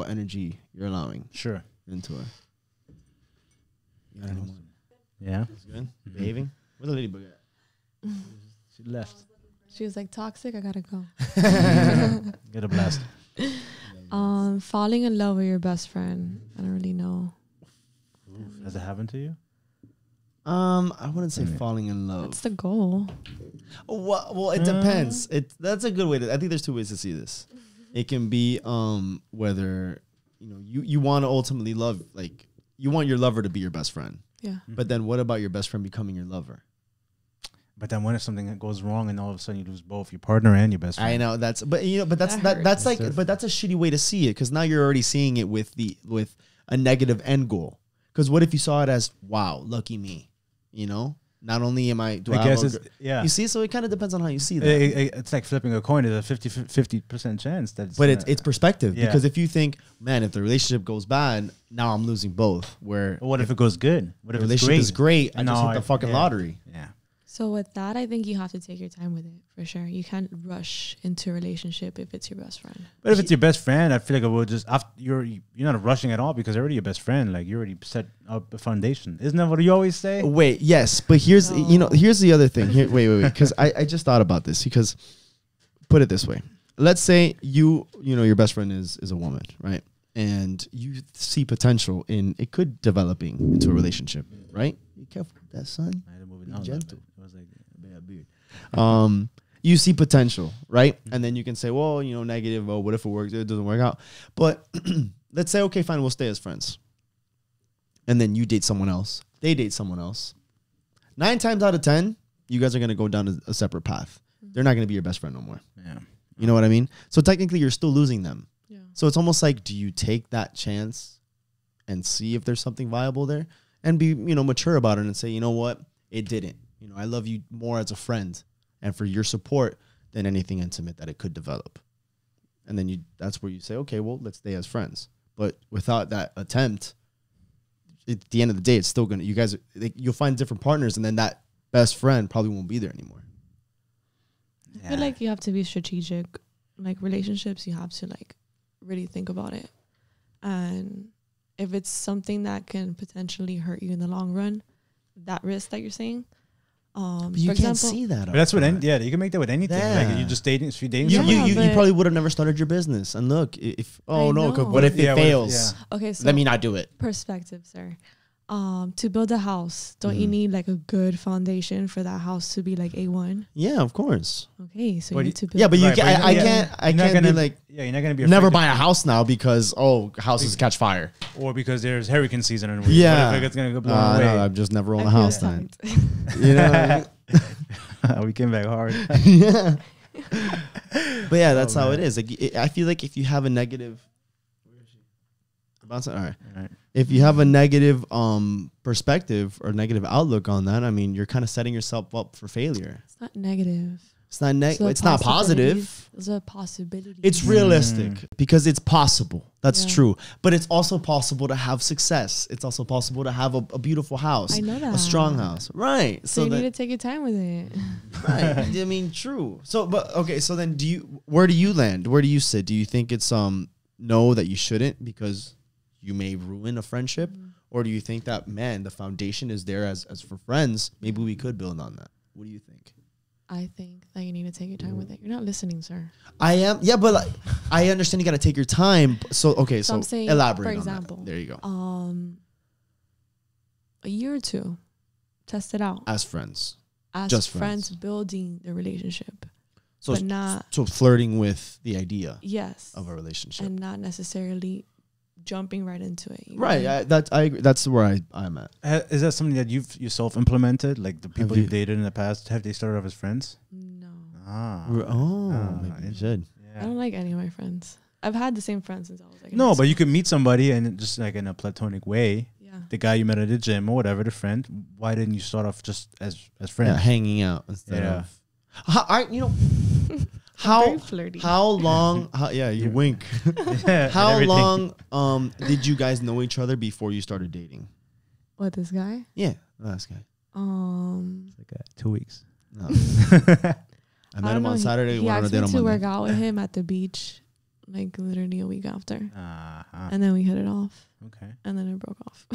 energy you're allowing. Sure. Into it. You got any more? Yeah. That's good. Behaving. Where's the ladybug at? She left. She was like, toxic, I gotta go. Get a blast. Falling in love with your best friend. I don't really know. Ooh, has it happened to you? I wouldn't say falling in love. That's the goal. Well, it depends. That's a good way to. I think there's 2 ways to see this. It can be whether you want to ultimately love, like, you want your lover to be your best friend. Yeah. But then what about your best friend becoming your lover? But then, when if something goes wrong and all of a sudden you lose both your partner and your best friend? I know that's a shitty way to see it, because now you're already seeing it with a negative end goal. Because what if you saw it as, wow, lucky me, Not only am I, you see, so it kind of depends on how you see that. It's like flipping a coin. There's a 50% chance but it's perspective, because if you think, man, if the relationship goes bad, now I'm losing both. Where what if it goes good? What if the relationship is great? I just hit the fucking lottery. Yeah. So with that, I think you have to take your time with it, for sure. You can't rush into a relationship if it's your best friend. But if it's your best friend, I feel like it will just, you're not rushing at all, because they're already your best friend. Like, you already set up a foundation. Isn't that what you always say? Wait, yes. But here's the other thing. Wait. Because I just thought about this, because put it this way. Let's say your best friend is a woman, right? And you see potential in it could developing into a relationship, right? Be careful with that, son. Be gentle. you see potential, right? And then you can say, well, you know, negative. Oh, what if it works? It doesn't work out. But let's say, okay, fine, we'll stay as friends. And then you date someone else. They date someone else. 9 times out of 10, you guys are going to go down a separate path. They're not going to be your best friend no more. Yeah. You know what I mean? So technically, you're still losing them. Yeah. So it's almost like, do you take that chance and see if there's something viable there and be, you know, mature about it and say, you know what? It didn't. You know, I love you more as a friend and for your support than anything intimate that it could develop. And then that's where you say, okay, well, let's stay as friends. But without that attempt, at the end of the day, it's still going to, you'll find different partners and then that best friend probably won't be there anymore. I feel like you have to be strategic. Like relationships, you have to like really think about it. And if it's something that can potentially hurt you in the long run, that risk that you're saying, but you for can't example, see that. But that's what, you can make that with anything. Yeah. Like you just dating, if you're dating You, someone. you probably would have never started your business. And look, if, I know. what if it fails? okay, so Let me not do it. perspective, sir. To build a house, don't you need like a good foundation for that house to be like A1? Yeah, of course. Okay, so But you need to build. Yeah, but you Right, can, but I you're not can't gonna be like, you're not gonna be never afraid buy a house now because, houses catch fire. or because there's hurricane season and Yeah. what if it's gonna go blown away? No, I'm just never own I a feel house then. attacked. You know what I mean? We came back hard. Yeah. But yeah, that's how man. it is. Like, I feel like if you have a negative, all right. Right. If you have a negative perspective or negative outlook on that, I mean, you're kind of setting yourself up for failure. It's not negative. It's not So it's not positive. There's a possibility. It's realistic because it's possible. That's Yeah. true. But it's also possible to have success. It's also possible to have a beautiful house. I know that. A strong house. Right. So you that, need to take your time with it. right. I mean, true. So, but okay. So then where do you land? Where do you sit? Do you think it's, no, that you shouldn't because you may ruin a friendship? Or do you think that, man, the foundation is there as for friends? Maybe we could build on that. What do you think? I think that you need to take your time with it. You're not listening, sir. I am. Yeah, but like, I understand you got to take your time. So, okay. So I'm saying, elaborate for on example, that. There you go. A year or two, test it out. As friends. As just friends friends. building the relationship. So, but not, so flirting with the idea yes. of a relationship. And not necessarily jumping right into it. You know? Right. I agree. That's where I'm at. Is that something that you've yourself implemented? Like the people you- you dated in the past, have they started off as friends? No. Ah. Maybe you should. I don't like any of my friends. I've had the same friends since I was like in No, high but you school. could meet somebody and just like in a platonic way, Yeah. the guy you met at the gym or whatever, the friend. Why didn't you start off just as friends? Yeah, hanging out instead Yeah. of. How Very flirty. how long? You wink. Yeah, How and everything. long did you guys know each other before you started dating? What, this guy? Yeah, last guy. Like 2 weeks. No. I met don't him know. on Saturday. He Went on a asked date me on to work Monday. out with him at the beach, like literally a week after, Uh-huh. and then we hit it off, Okay. and then it broke off.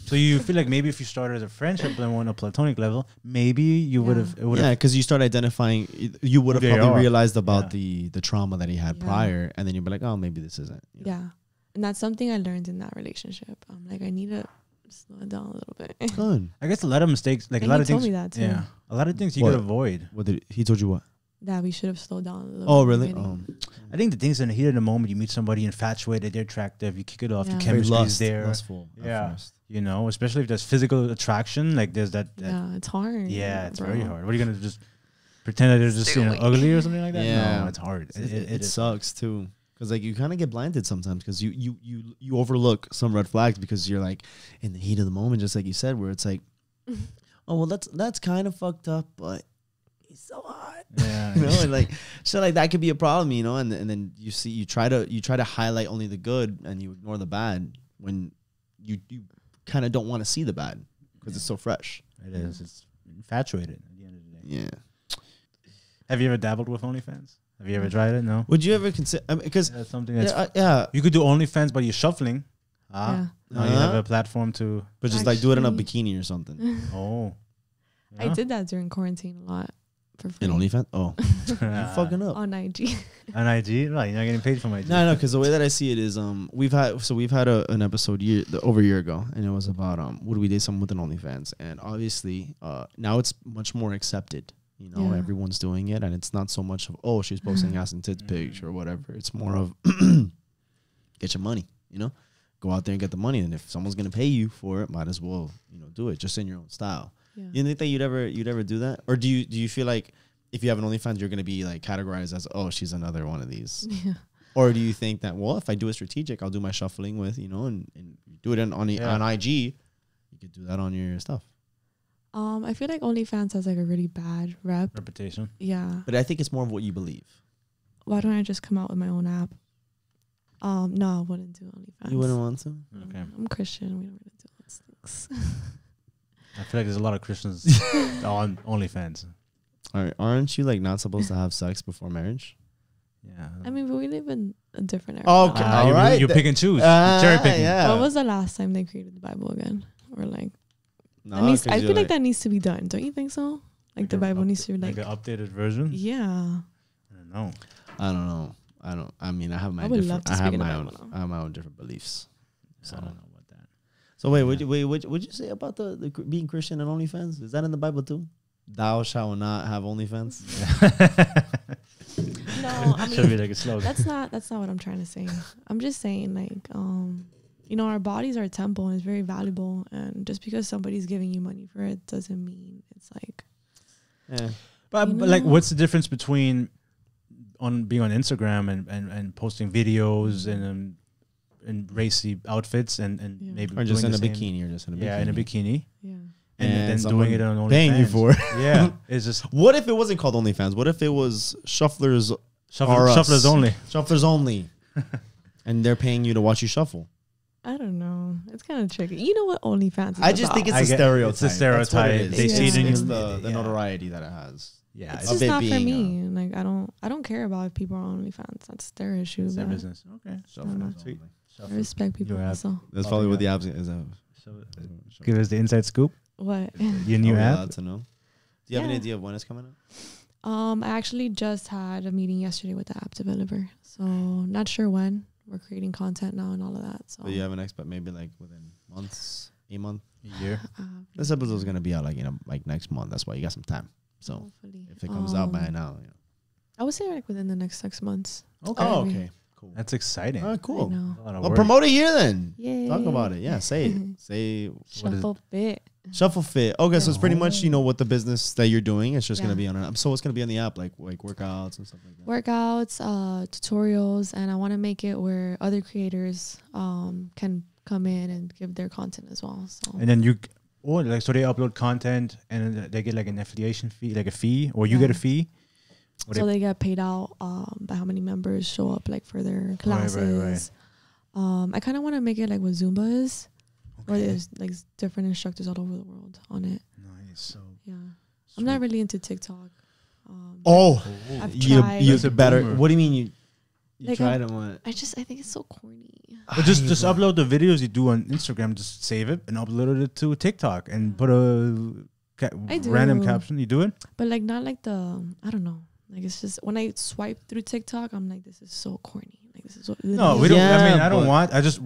So you feel like maybe if you started as a friendship and on a platonic level, maybe you would have. Yeah, because you start identifying. You would have Who they probably are. realized about Yeah. the trauma that he had Yeah. prior, and then you'd be like, oh, maybe this isn't. you know? Yeah, and that's something I learned in that relationship. I'm like, I need to slow it down a little bit. Good. I guess a lot of mistakes, like And a lot he of told things. me that too. Yeah, a lot of things you What? could avoid. What did he told you? What? That we should have slowed down a little. Oh, bit in the really? beginning. I think the things in the heat of the moment, you meet somebody infatuated, they're attractive, you kick it off, Yeah. the Very chemistry is there. lustful. at Yeah. first. You know, especially if there's physical attraction, like there's that. Yeah, it's hard. Yeah, it's bro. very hard. What are you gonna just pretend that they're just ugly or something like that? Yeah. No, it's hard. It is sucks too, because like you kind of get blinded sometimes because you overlook some red flags because you're like in the heat of the moment, just like you said, where it's like, oh well, that's kind of fucked up, but he's so hot. Yeah, You know, and like so like that could be a problem, you know, and then you try to highlight only the good and you ignore the bad when you kind of don't want to see the bad because it's so fresh. it is. It's infatuated at the end of the day. Yeah. Have you ever dabbled with OnlyFans? Have you ever tried it? No. Would you ever consider? Because That's something that's yeah, you could do OnlyFans, but you're shuffling. Yeah. Now you have a platform to. but just like do it in a Actually- bikini or something. Oh. I did that during quarantine a lot for free. In OnlyFans? Oh, you fucking up. On IG. An IG? Right, you're not getting paid for my IG. No, because the way that I see it is, we've had an episode over a year ago, and it was about would we date someone with an OnlyFans, and obviously now it's much more accepted You know, Yeah. everyone's doing it, and it's not so much of, oh, she's posting ass and tits pics or whatever. It's more of get your money, you know, go out there and get the money. And if someone's gonna pay you for it, might as well, you know, do it just in your own style. Yeah. You think that you'd ever do that, or do you feel like if you have an OnlyFans, you're gonna be like categorized as, oh, she's another one of these, Yeah. or do you think that, well, if I do it strategic, I'll do my shuffling with, you know, and do it on IG, you could do that on your stuff. I feel like OnlyFans has like a really bad Reputation. Yeah. But I think it's more of what you believe. Why don't I just come out with my own app? No, I wouldn't do OnlyFans. You wouldn't want to? Okay. I'm Christian. We don't really do those things. I feel like there's a lot of Christians on OnlyFans. Aren't you like not supposed to have sex before marriage? Yeah. I mean, but we live in a different era. Oh, okay. now. All right. You pick and choose. Cherry picking. Yeah. When was the last time they created the Bible again? Or like, No, that needs, 'cause I you're feel like that needs to be done. Don't you think so? Like the Bible needs to be like like, an updated version. yeah. I don't know. I don't know. I mean, I have my I would different. love to I have speak in the my Bible own. now. I have my own different beliefs. So I don't know about that. So wait, what'd you say about the being Christian and OnlyFans? Is that in the Bible too? Thou shalt not have OnlyFans. No, I Should be mean, like a slogan. that's not what I'm trying to say. I'm just saying like, you know, our bodies are a temple and it's very valuable. And just because somebody's giving you money for it doesn't mean it's like. Yeah. But, You but like, know? what's the difference between being on Instagram and posting videos in racy outfits and Yeah. maybe Or just doing in a the same- bikini, or just in a bikini. Yeah, in a bikini, Yeah. and then someone doing it on OnlyFans. paying you for it. Yeah, it's just What if it wasn't called OnlyFans? What if it was Shufflers shufflers only. Shufflers only, and they're paying you to watch you shuffle? I don't know. It's kind of tricky. You know what OnlyFans is I just think about. it's a stereotype. It's a That's what it stereotype. is. They see it in It's you. the Yeah. notoriety that it has. Yeah, It's of just it not for being, me. Like I don't care about if people are on OnlyFans. That's their issue. it's their but business. Okay, Shufflers sweet. I respect people. You have- So That's probably what the app is. Give us the inside scoop. what? Your new app. Allowed to know. Do you have any Yeah. idea of when it's coming out? I actually just had a meeting yesterday with the app developer. So not sure when. We're creating content now and all of that. So But you have an expect maybe like within months, a month. A year. This episode is gonna be out like like next month. That's why you got some time. So hopefully. if it comes out by now, you know. I would say like within the next 6 months. Okay. Oh, Maybe. okay, cool. That's exciting. All right, I cool. know. A lot of Well, work. promote it here then. Yay. Talk about it. Yeah, say it. Say Shuffle fit. Shuffle Fit. Okay, so it's pretty much, you know, what the business that you're doing. It's just gonna Yeah. be on an app. So what's gonna be on the app, like workouts and stuff like that. Workouts, tutorials, and I want to make it where other creators can come in and give their content as well. So And then so they upload content and they get like an affiliation fee, like a fee, or you get a Yeah. fee. Or so they get paid out by how many members show up like for their classes. I kind of want to make it like what Zumba is, where there's like different instructors all over the world on it. Nice. So Yeah, I'm not really into TikTok. Oh, I've you tried. you That's a better. boomer. What do you mean you Like, tried it? What? I think it's so corny. But just upload the videos you do on Instagram. Just save it and upload it to TikTok and put a I do. random caption. You do it? But like not like I don't know. Like it's just when I swipe through TikTok, I'm like, this is so corny. Like this is what No, we don't. I Yeah, mean, I don't but- want.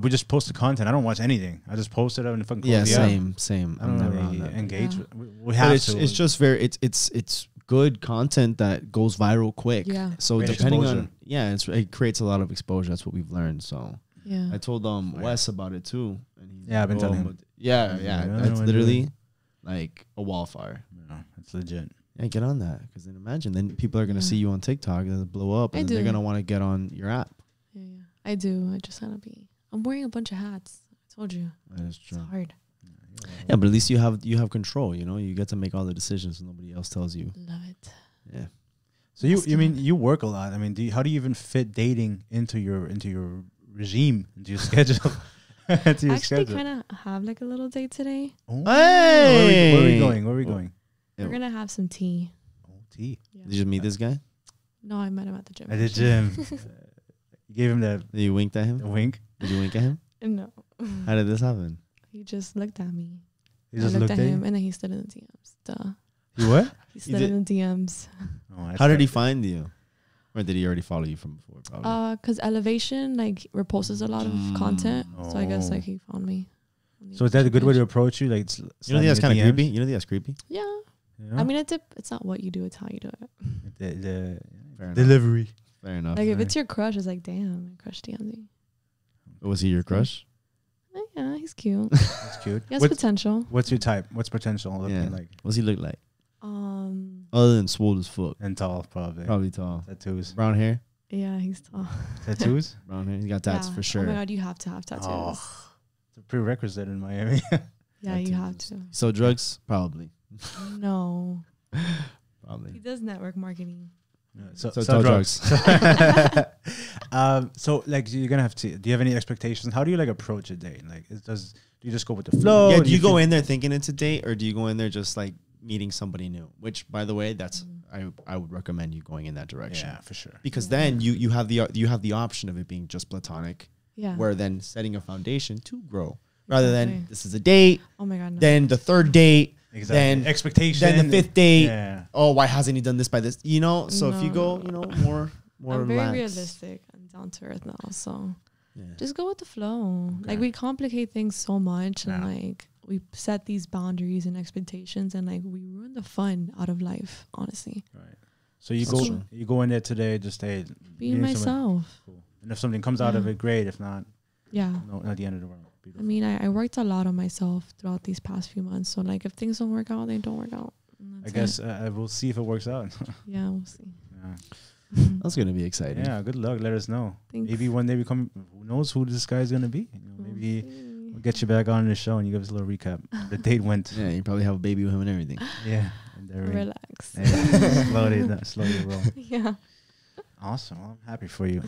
We just post the content. I don't watch anything. I just post it and fucking close Yeah, the app. same. I don't I'm never on really that. engage. Yeah. We But have it's to. it's just very it's good content that goes viral quick. Yeah. So Great depending exposure. on it creates a lot of exposure. That's what we've learned. So Yeah. I told Wes about it too. And he's Yeah, I've been telling him. but yeah. Yeah, I don't That's know, literally like a wildfire. No, it's legit. Yeah, get on that because then imagine then people are gonna see you on TikTok and blow up, I and then they're do. gonna want to get on your app. Yeah. I do. I just want to be. I'm wearing a bunch of hats. I told you. That is It's true. hard. Yeah, but at least you have control. You know, you get to make all the decisions. Nobody else tells you. Love it. Yeah. So you work a lot. I mean, how do you even fit dating into your regime, into your schedule? Into your I actually schedule. kind of have like a little date today. Oh, Hey! where are we going? Where are we going? Yeah. We're gonna have some tea. Oh, tea. Yeah. Did you meet this guy? No, I met him at the gym. At the gym. You gave him the Did you wink at him? wink. Did you wink at him? No. How did this happen? He just looked at me. He I just looked looked at at him you. and then he slid in the DMs. Duh. You what? He slid in the DMs. Oh, that's How did he right. find you? Or did he already follow you from before? Probably. Cause Elevation like reposts a lot of content, so I guess Oh. like he found me. on the So is that a good way to page. approach you? Like, You don't think that's kind of creepy? You don't think that's creepy? Yeah, You know? I mean, it's not what you do, it's how you do it. the Fair enough. delivery. Fair enough. Like if Right. it's your crush, it's like, damn, I crushed DMZ. Was he your crush? Yeah, he's cute. That's cute. He has What's, potential. what's your type? What's potential looking Yeah. like? What's he look like? Um, Other than swole as fuck. And tall, probably. Probably tall. Tattoos. Brown hair. yeah, he's tall. Tattoos? Brown hair. He got tats Yeah. for sure. Oh my god, you have to have tattoos. Oh, it's a prerequisite in Miami. Yeah, you have Tattoos. to. So drugs? Probably. No, he Probably. does network marketing. so So drugs. So like you're gonna have to. Do you have any expectations? How do you like approach a date? Like, do you just go with the flow? Yeah, do you go in there thinking it's a date, or do you go in there just like meeting somebody new? Which, by the way, that's I would recommend you going in that direction. Yeah, for sure. Because Yeah. then you have the option of it being just platonic, Yeah. where then setting a foundation to grow, rather than Exactly. this is a date, Oh my god, no. then the third date, Exactly. then Expectation. then the fifth date. Yeah. Oh, why hasn't he done this by this? You know, so if you No. go, more I'm very relaxed. realistic and down to earth now. So Yeah. just go with the flow. Okay. Like we complicate things so much, and Yeah. like we set these boundaries and expectations, and like we ruin the fun out of life. Honestly, Right. So you That's go true. you go in there today, just stay being myself. Cool. And if something comes out of Yeah. it, great. If not, Yeah. no, not the end of the world. I Beautiful. mean, I worked a lot on myself throughout these past few months. So like, if things don't work out, they don't work out. And I that's guess it. we'll see if it works out. Yeah, we'll see. Yeah. That's gonna be exciting. Yeah, good luck. Let us know. Thanks. Maybe one day we come. Who knows who this guy's gonna be? You know, We'll maybe see. we'll get you back on the show and you give us a little recap. The date went. Yeah, you probably have a baby with him and everything. Yeah. And there we- Relax. Yeah, slowly roll. Yeah. Awesome. Well, I'm happy for you.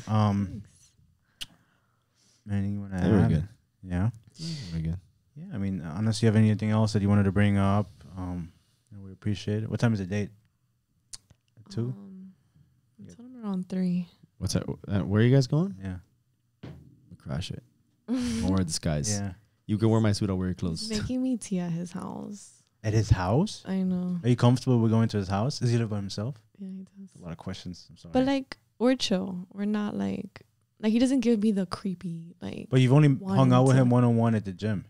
Anything you want to Very add? good. Yeah. Very good. Yeah. I mean, unless you have anything else that you wanted to bring up, we appreciate it. What time is the date? At 2? I told him around 3. What's that? Where are you guys going? Yeah. We'll crash it. Don't wear disguise. Yeah. You can wear my suit. I'll wear your He's clothes. making me tea at his house. At his house? I know. Are you comfortable with going to his house? Does he live by himself? Yeah, he does. A lot of questions. I'm sorry. But like, we're chill. We're not like he doesn't give me the creepy like. But you've only hung out with wanting him to- one-on-one at the gym.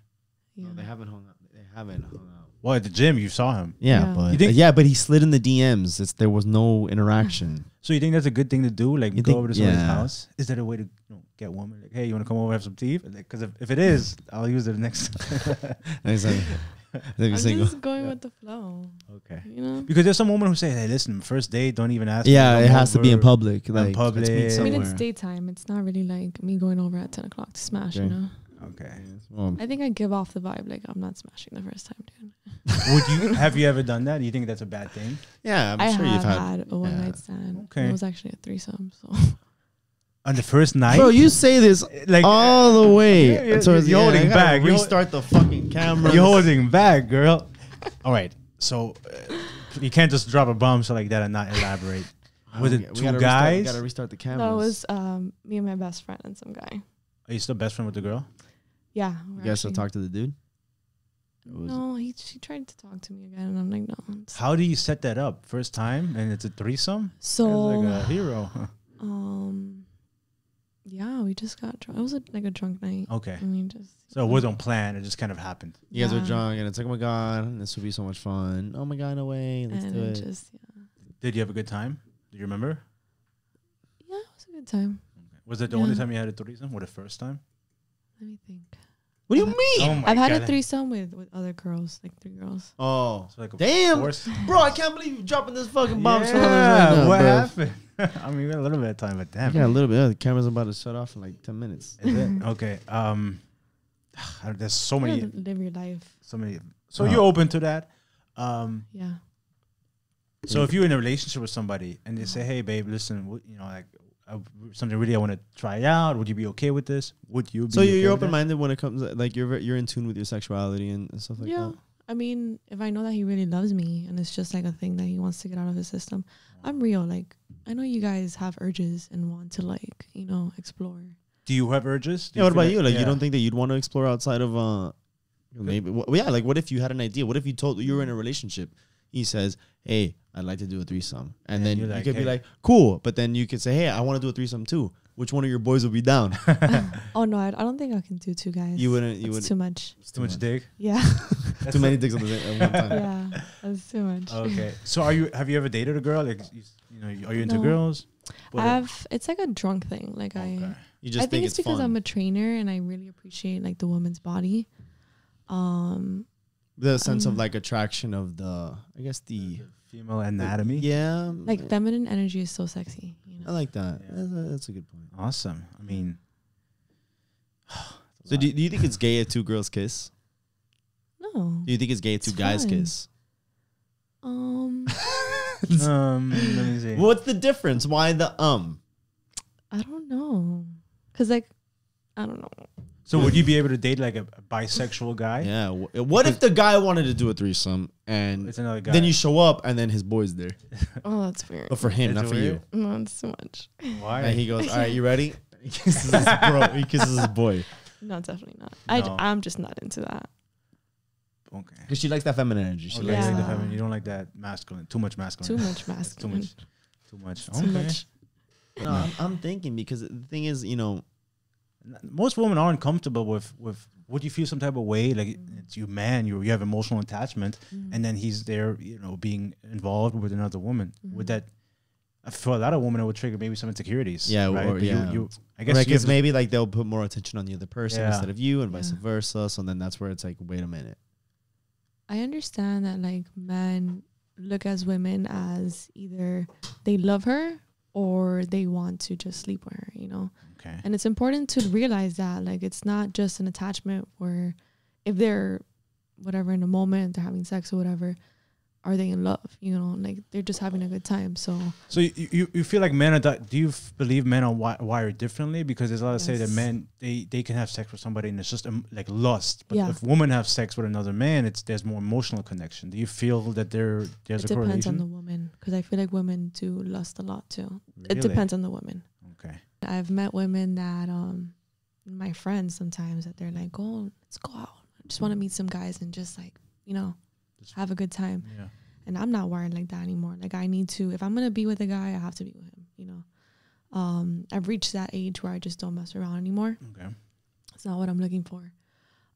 Yeah. No, they haven't hung out. They haven't hung out. Well, at the gym, you saw him. Yeah, Yeah. but You think- but he slid in the DMs. There was no interaction. So you think that's a good thing to do? Like You go think- over to somebody's yeah. house? Is that a way to get women? Like, hey, you want to come over have some tea? Because if it is, I'll use it next. He's like, I'm he's single. just going with the flow. Okay. You know. Because there's some women who say, hey, listen, first date, don't even ask. Yeah, me to it come has to be in over." public. Like, public. let's meet I mean, it's somewhere. daytime. It's not really like me going over at 10 o'clock to smash. Okay. You know. Okay. Well, I think I give off the vibe like I'm not smashing the first time, dude. Have you ever done that? Do you think that's a bad thing? yeah, I'm I sure have you've had a one yeah. night stand. Okay. It was actually a threesome. So On the first night? Bro, you say this like all the way. Yeah, yeah, towards the you're end. holding I gotta back. You're- Restart the fucking camera. you're holding back, girl. All right. So you can't just drop a bombshell like that and not elaborate. Was it We two gotta guys? We gotta restart the cameras. no, it was me and my best friend and some guy. Are you still best friend with the girl? Yeah. You we're guys still actually- talk to the dude? Or was No, she tried to talk to me again, and I'm like, no. it's- How do you set that up? First time and it's a threesome? So That's like a hero. yeah, we just got drunk. It was like a drunk night. Okay. And we just So it wasn't planned. It just kind of happened. You guys were Yeah. drunk, and it's like, oh my god, this would be so much fun. Oh my god, no way, let's and do it it. just yeah, Did you have a good time? Do you remember? yeah, it was a good time. Was it the only Yeah. time you had a threesome or the first time? Let me think. What do you mean? Oh my I've had God. a threesome with other girls, like 3 girls. Oh, So like a damn, fourth? bro! I can't believe you dropping this fucking bombshell. Yeah, right now, what bro. happened? I mean, we got a little bit of time, but damn. Yeah, a little bit. The camera's about to shut off in like 10 minutes. Is it? Okay. There's so You many, gotta live your life. so many. So you're open to that? Yeah. So if you're in a relationship with somebody and they say, "Hey, babe, listen, like something really I want to try out. Would you be okay with this? Would you?" Be So you're okay with open minded when it comes, like you're in tune with your sexuality and stuff like Yeah. that. I mean, if I know that he really loves me and it's just like a thing that he wants to get out of his system, I'm real. Like, I know you guys have urges and want to like, explore. Do you have urges? Do Yeah. What feel about you? Like, yeah. you don't think that you'd want to explore outside of maybe? Yeah. Like, what if you had an idea? What if you were in a relationship? He says, "Hey, I'd like to do a threesome," and And then you're you like, could be "Hey." like, "Cool," but then you could say, "Hey, I want to do a threesome too." Which one of your boys would be down? Oh no, I don't think I can do 2 guys. You wouldn't. You It's would. too much. It's too much dick. Yeah. Too many dicks on the at one time. Yeah. That's too much. Okay. So have you ever dated a girl? Like, you know, are you into No. girls? It's like a drunk thing. Like Okay. You just I think it's because fun. I'm a trainer and I really appreciate like the woman's body. The sense of like attraction of the, I guess the female anatomy. Yeah. Like feminine energy is so sexy. You know? I like that. Yeah. That's a good point. Awesome. I mean, So do you think it's gay if two girls kiss? No. Do you think it's gay if two It's guys fun. kiss? let me see. What's the difference? Why the I don't know. Cause like, I don't know. So would you be able to date like a bisexual guy? Yeah. What if the guy wanted to do a threesome and It's another guy. then you show up and then his boy's there? Oh, that's weird. But for him, It's not for weird. you. No, it's too much. Why? And he goes, all right, you ready? He kisses his bro. He kisses his boy. No, definitely not. No. I'm just not into that. Okay. Because she likes that feminine energy. She Okay, likes you like the Yeah. feminine. You don't like that masculine. Too much masculine. Too much Too masculine. much. Too much. Too much. No, I'm thinking because the thing is, you know, Most women aren't comfortable with. Would you feel some type of way like it's you man? You have emotional attachment, and then he's there, you know, being involved with another woman. Would that? For a lot of women, it would trigger maybe some insecurities. Yeah, right? or But yeah. you I guess right, you have 'cause to- maybe like they'll put more attention on the other person Yeah. instead of you, and vice Yeah. versa. So then that's where it's like, wait a minute. I understand that like men look as women as either they love her or they want to just sleep with her, you know? Okay. And it's important to realize that like it's not just an attachment where if they're whatever in a moment, they're having sex or whatever, are they in love? You know, like they're just having a good time. So So you feel like men are do you believe men are wired differently? Because there's a lot to say that Yes. men they can have sex with somebody and it's just like lust, but Yeah. if women have sex with another man, there's more emotional connection. Do you feel that there's it a depends on correlation? the woman because I feel like women do lust a lot too. It Really? depends on the woman. Okay. I've met women that my friends sometimes that they're like, oh, let's go out. I just want to meet some guys and just like, you know, Just- have a good time. Yeah. And I'm not wired like that anymore. Like I need to, if I'm gonna be with a guy, I have to be with him, you know. I've reached that age where I just don't mess around anymore. Okay. It's not what I'm looking for.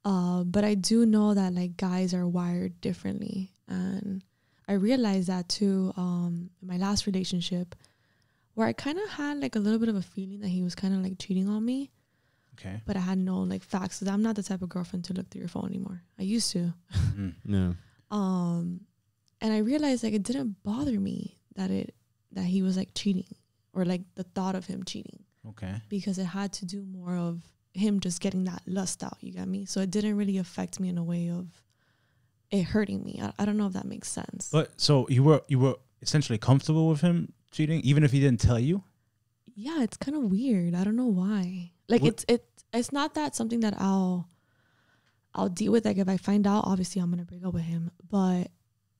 But I do know that like guys are wired differently. And I realized that too in my last relationship where I kind of had like a little bit of a feeling that he was kind of like cheating on me. Okay. But I had no like facts because I'm not the type of girlfriend to look through your phone anymore. I used to. Mhm. No. And I realized like it didn't bother me that he was like cheating or like the thought of him cheating Okay. because it had to do more of him just getting that lust out. You got me? So it didn't really affect me in a way of it hurting me. I don't know if that makes sense. But so you were essentially comfortable with him cheating, even if he didn't tell you? Yeah, it's kind of weird. I don't know why. Like it's not that something that I'll deal with. Like if I find out, obviously I'm gonna break up with him, but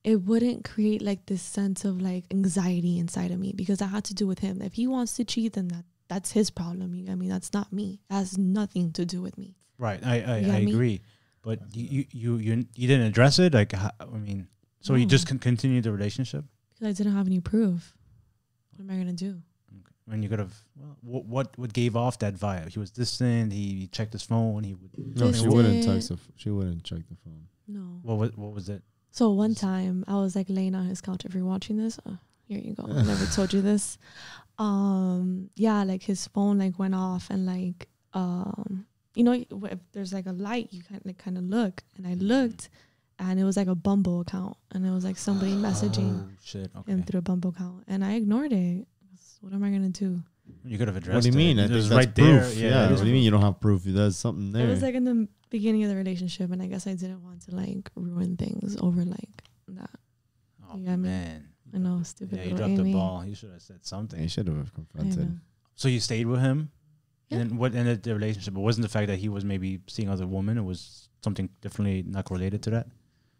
it wouldn't create like this sense of like anxiety inside of me because I had to do with him. If he wants to cheat, then that's his problem. You know what I mean? That's not me. It has nothing to do with me. Right. I You got me? agree. But you didn't address it? Like, I mean, so you No. just continue the relationship? Because I didn't have any proof. What am I gonna do? When you could have, well, what gave off that vibe? He was distant. He checked his phone. He would. No, she wouldn't Distant. text. She wouldn't check the phone. No. What was it? So one time I was like laying on his couch. If you're watching this, here you go. I never told you this. Yeah, like his phone like went off and like you know if there's like a light you kind of look and I looked and it was like a Bumble account and it was like somebody messaging Oh shit! Okay. him through a Bumble account and I ignored it. What am I gonna do? You could have addressed. What do you mean? It I think was that's right proof. there. Yeah. that What is do you mean you don't have proof? There's something there. It was like in the beginning of the relationship and I guess I didn't want to like ruin things over like that. Oh You got me? man. I know, stupid Yeah, you little dropped the Aimee. ball. You should have said You something. should have I confronted. know. So you stayed with him, Yeah. and then what ended the relationship? It wasn't the fact that he was maybe seeing other women. It was something definitely not related to that.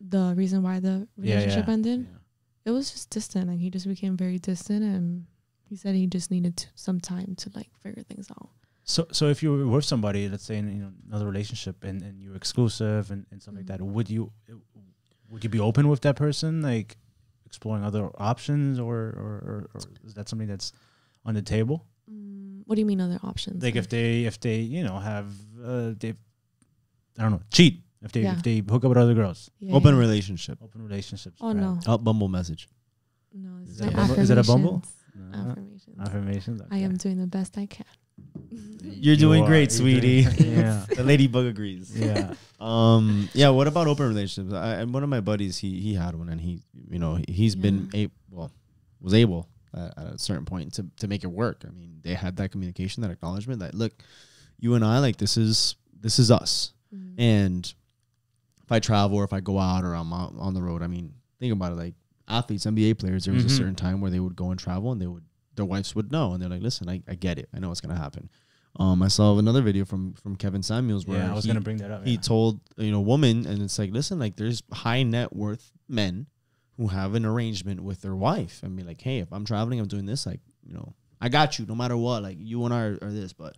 The reason why the relationship ended, Yeah. it was just distant. Like he just became very distant and he said he just needed some time to like figure things out. So if you were with somebody, let's say in another relationship, and you're exclusive and stuff like that, would you be open with that person, like exploring other options, or is that something that's on the table? What do you mean other options? Like if they have they I don't know, cheat If they Yeah. if they hook up with other girls, Yeah, Open yeah. relationship. open relationships. Oh right? no, Oh, Bumble message. no. It's Is that a not Bumble? Is it a Bumble? affirmations. No. Affirmations. Affirmations. I okay. am doing the best I can. You're You doing are- great, you're sweetie. doing- yeah. The ladybug agrees. Yeah. Yeah. What about open relationships? And one of my buddies, he had one, and he's been was able at a certain point to make it work. I mean, they had that communication, that acknowledgement that, look, you and I, like, this is us. Mm-hmm. And if I travel or if I go out or I'm out on the road, I mean, think about it, like athletes, NBA players, there was a Mhm. certain time where they would go and travel and their wives would know. And they're like, listen, I get it. I know what's going to happen. I saw another video from Kevin Samuels where Yeah, I was gonna bring that up. he yeah. told, woman, and it's like, listen, like, there's high net worth men who have an arrangement with their wife and be like, hey, if I'm traveling, I'm doing this, like, I got you no matter what. Like, you and I are this, but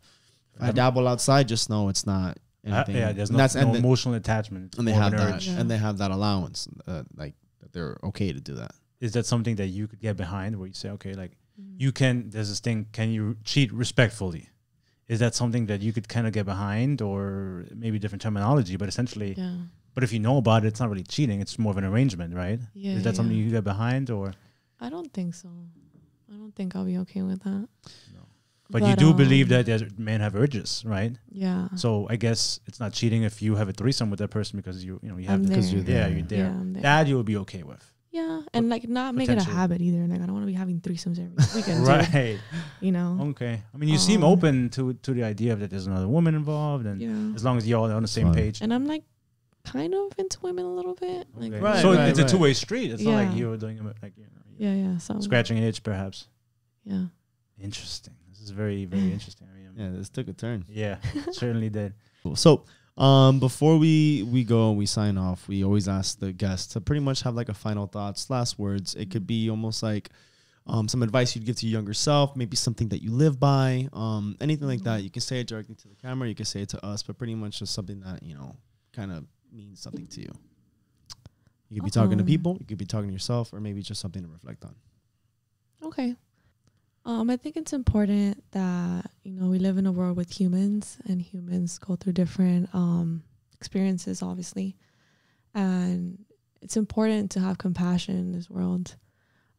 if I dabble outside, just know it's not anything. yeah, there's And no, that's- no and the- emotional attachment. It's and they more have of an that, urge. Yeah. and they have that allowance, like, that they're okay to do that. Is that something that you could get behind, where you say, okay, like, you can? There's this thing. Can you cheat respectfully? Is that something that you could kind of get behind, or maybe different terminology? But essentially, Yeah. but if you know about it, it's not really cheating. It's more of an arrangement, right? Yeah. Is that something yeah. you could get behind, or? I don't think so. I don't think I'll be okay with that. But you do believe that there's, men have urges, right? Yeah. So I guess it's not cheating if you have a threesome with that person because you have I'm because there. you're there, Yeah. you're there. I'm there. That you would be okay with, Yeah, and like not make it a potentially. habit either. Like I don't want to be having threesomes every weekend, dude, right? you know. Okay. I mean, you seem open to the idea that there's another woman involved, and Yeah, as long as you're all on the same Fine. page. and I'm like kind of into women a little bit. Like, Okay. Right, so right, it's a right. two-way street. It's not like Yeah. you're doing it like yeah. So scratching an itch, perhaps. Yeah. Interesting. This is very, very interesting. I mean, Yeah, this took a turn. yeah, it certainly did. Cool. So, before we go and we sign off, we always ask the guests to pretty much have like a final thoughts, last words. It could be almost like some advice you'd give to your younger self, maybe something that you live by, anything like that. You can say it directly to the camera, you can say it to us, but pretty much just something that, kind of means something to you. You could be talking to people, you could be talking to yourself, or maybe just something to reflect on. Okay. I think it's important that, we live in a world with humans, and humans go through different experiences, obviously. And it's important to have compassion in this world.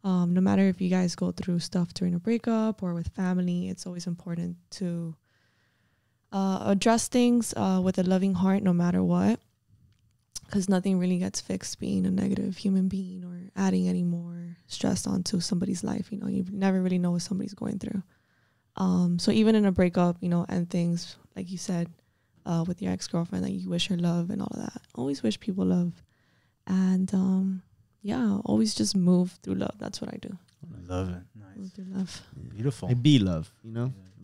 No matter if you guys go through stuff during a breakup or with family, it's always important to address things with a loving heart, no matter what. Because nothing really gets fixed being a negative human being or adding any more stress onto somebody's life. You never really know what somebody's going through. So even in a breakup, and things, like you said, with your ex-girlfriend, like you wish her love and all of that. Always wish people love. And always just move through love. That's what I do. Love it. Move Nice. through love. Beautiful. Hey, be love,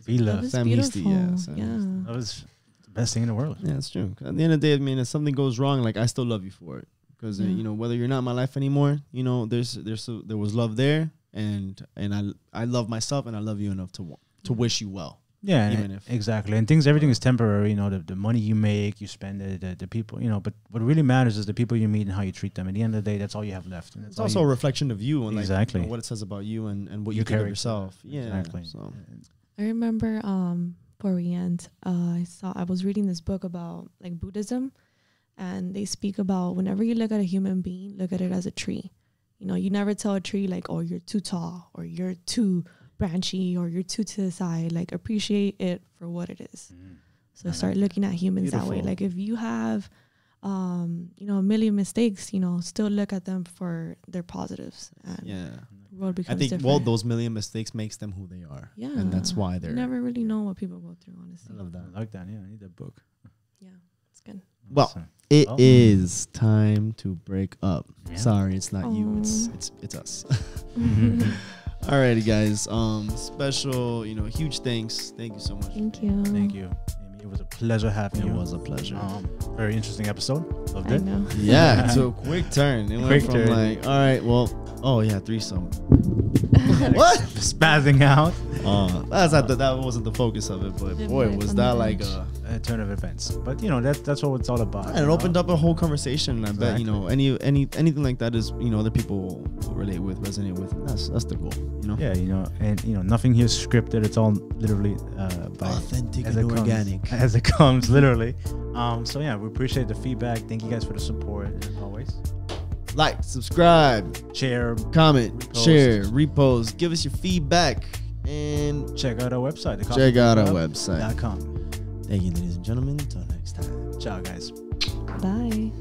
Be Love love. is Sam Heasty, beautiful. yeah, Sam Heasty. That was the best thing in the world. Yeah, it's true. At the end of the day, I mean, if something goes wrong, like, I still love you for it. Because, whether you're not in my life anymore, there was love there. And I love myself, and I love you enough to wish you well. Yeah, Even if- exactly. And everything is temporary. The money you make, you spend it, the people, but what really matters is the people you meet and how you treat them. At the end of the day, that's all you have left. And that's It's also a reflection of you and Exactly. what it says about you and what Your you think of character. yourself. Yeah, Exactly. So I remember before we end, I was reading this book about like Buddhism, and they speak about whenever you look at a human being, look at it as a tree. You never tell a tree like, oh, you're too tall or you're too branchy or you're too to the side. Like, appreciate it for what it is. So start looking at humans that way. Beautiful. Like if you have a million mistakes, still look at them for their positives, and yeah, the world I becomes think different. those million mistakes makes them who they are. Yeah, and that's why they're. you never really know what people go through, I honestly. love that. I like that. Yeah, I need that book. Yeah, it's good. Well, Awesome. It Oh. is time to break up. Yeah. Sorry, it's not you. Aw. It's us. Alrighty, guys. Special, huge thanks. Thank you so much. Thank you. Thank you, Aimee. It was a pleasure having It you. was a pleasure. Very interesting episode. Loved I it. know. Yeah, it took a quick turn. It went Quick from turn. like, all right, well, oh yeah, threesome. What? Spazzing out. That wasn't the focus of it, but It boy, was was on that the like bench. A turn of events. But that's what it's all about. and it opened up a whole conversation. And I bet Exactly. anything like that is other people will relate with, resonate with. And that's the goal. Yeah, and nothing here is scripted. It's all literally by Authentic as and it comes- organic. as it comes, literally. So yeah, we appreciate the feedback. Thank you guys for the support, and as always, Like, subscribe, share, comment, repost. share, repost. Give us your feedback and check out our website. check out our website. .com. Thank you, ladies and gentlemen. Until next time. Ciao, guys. Bye.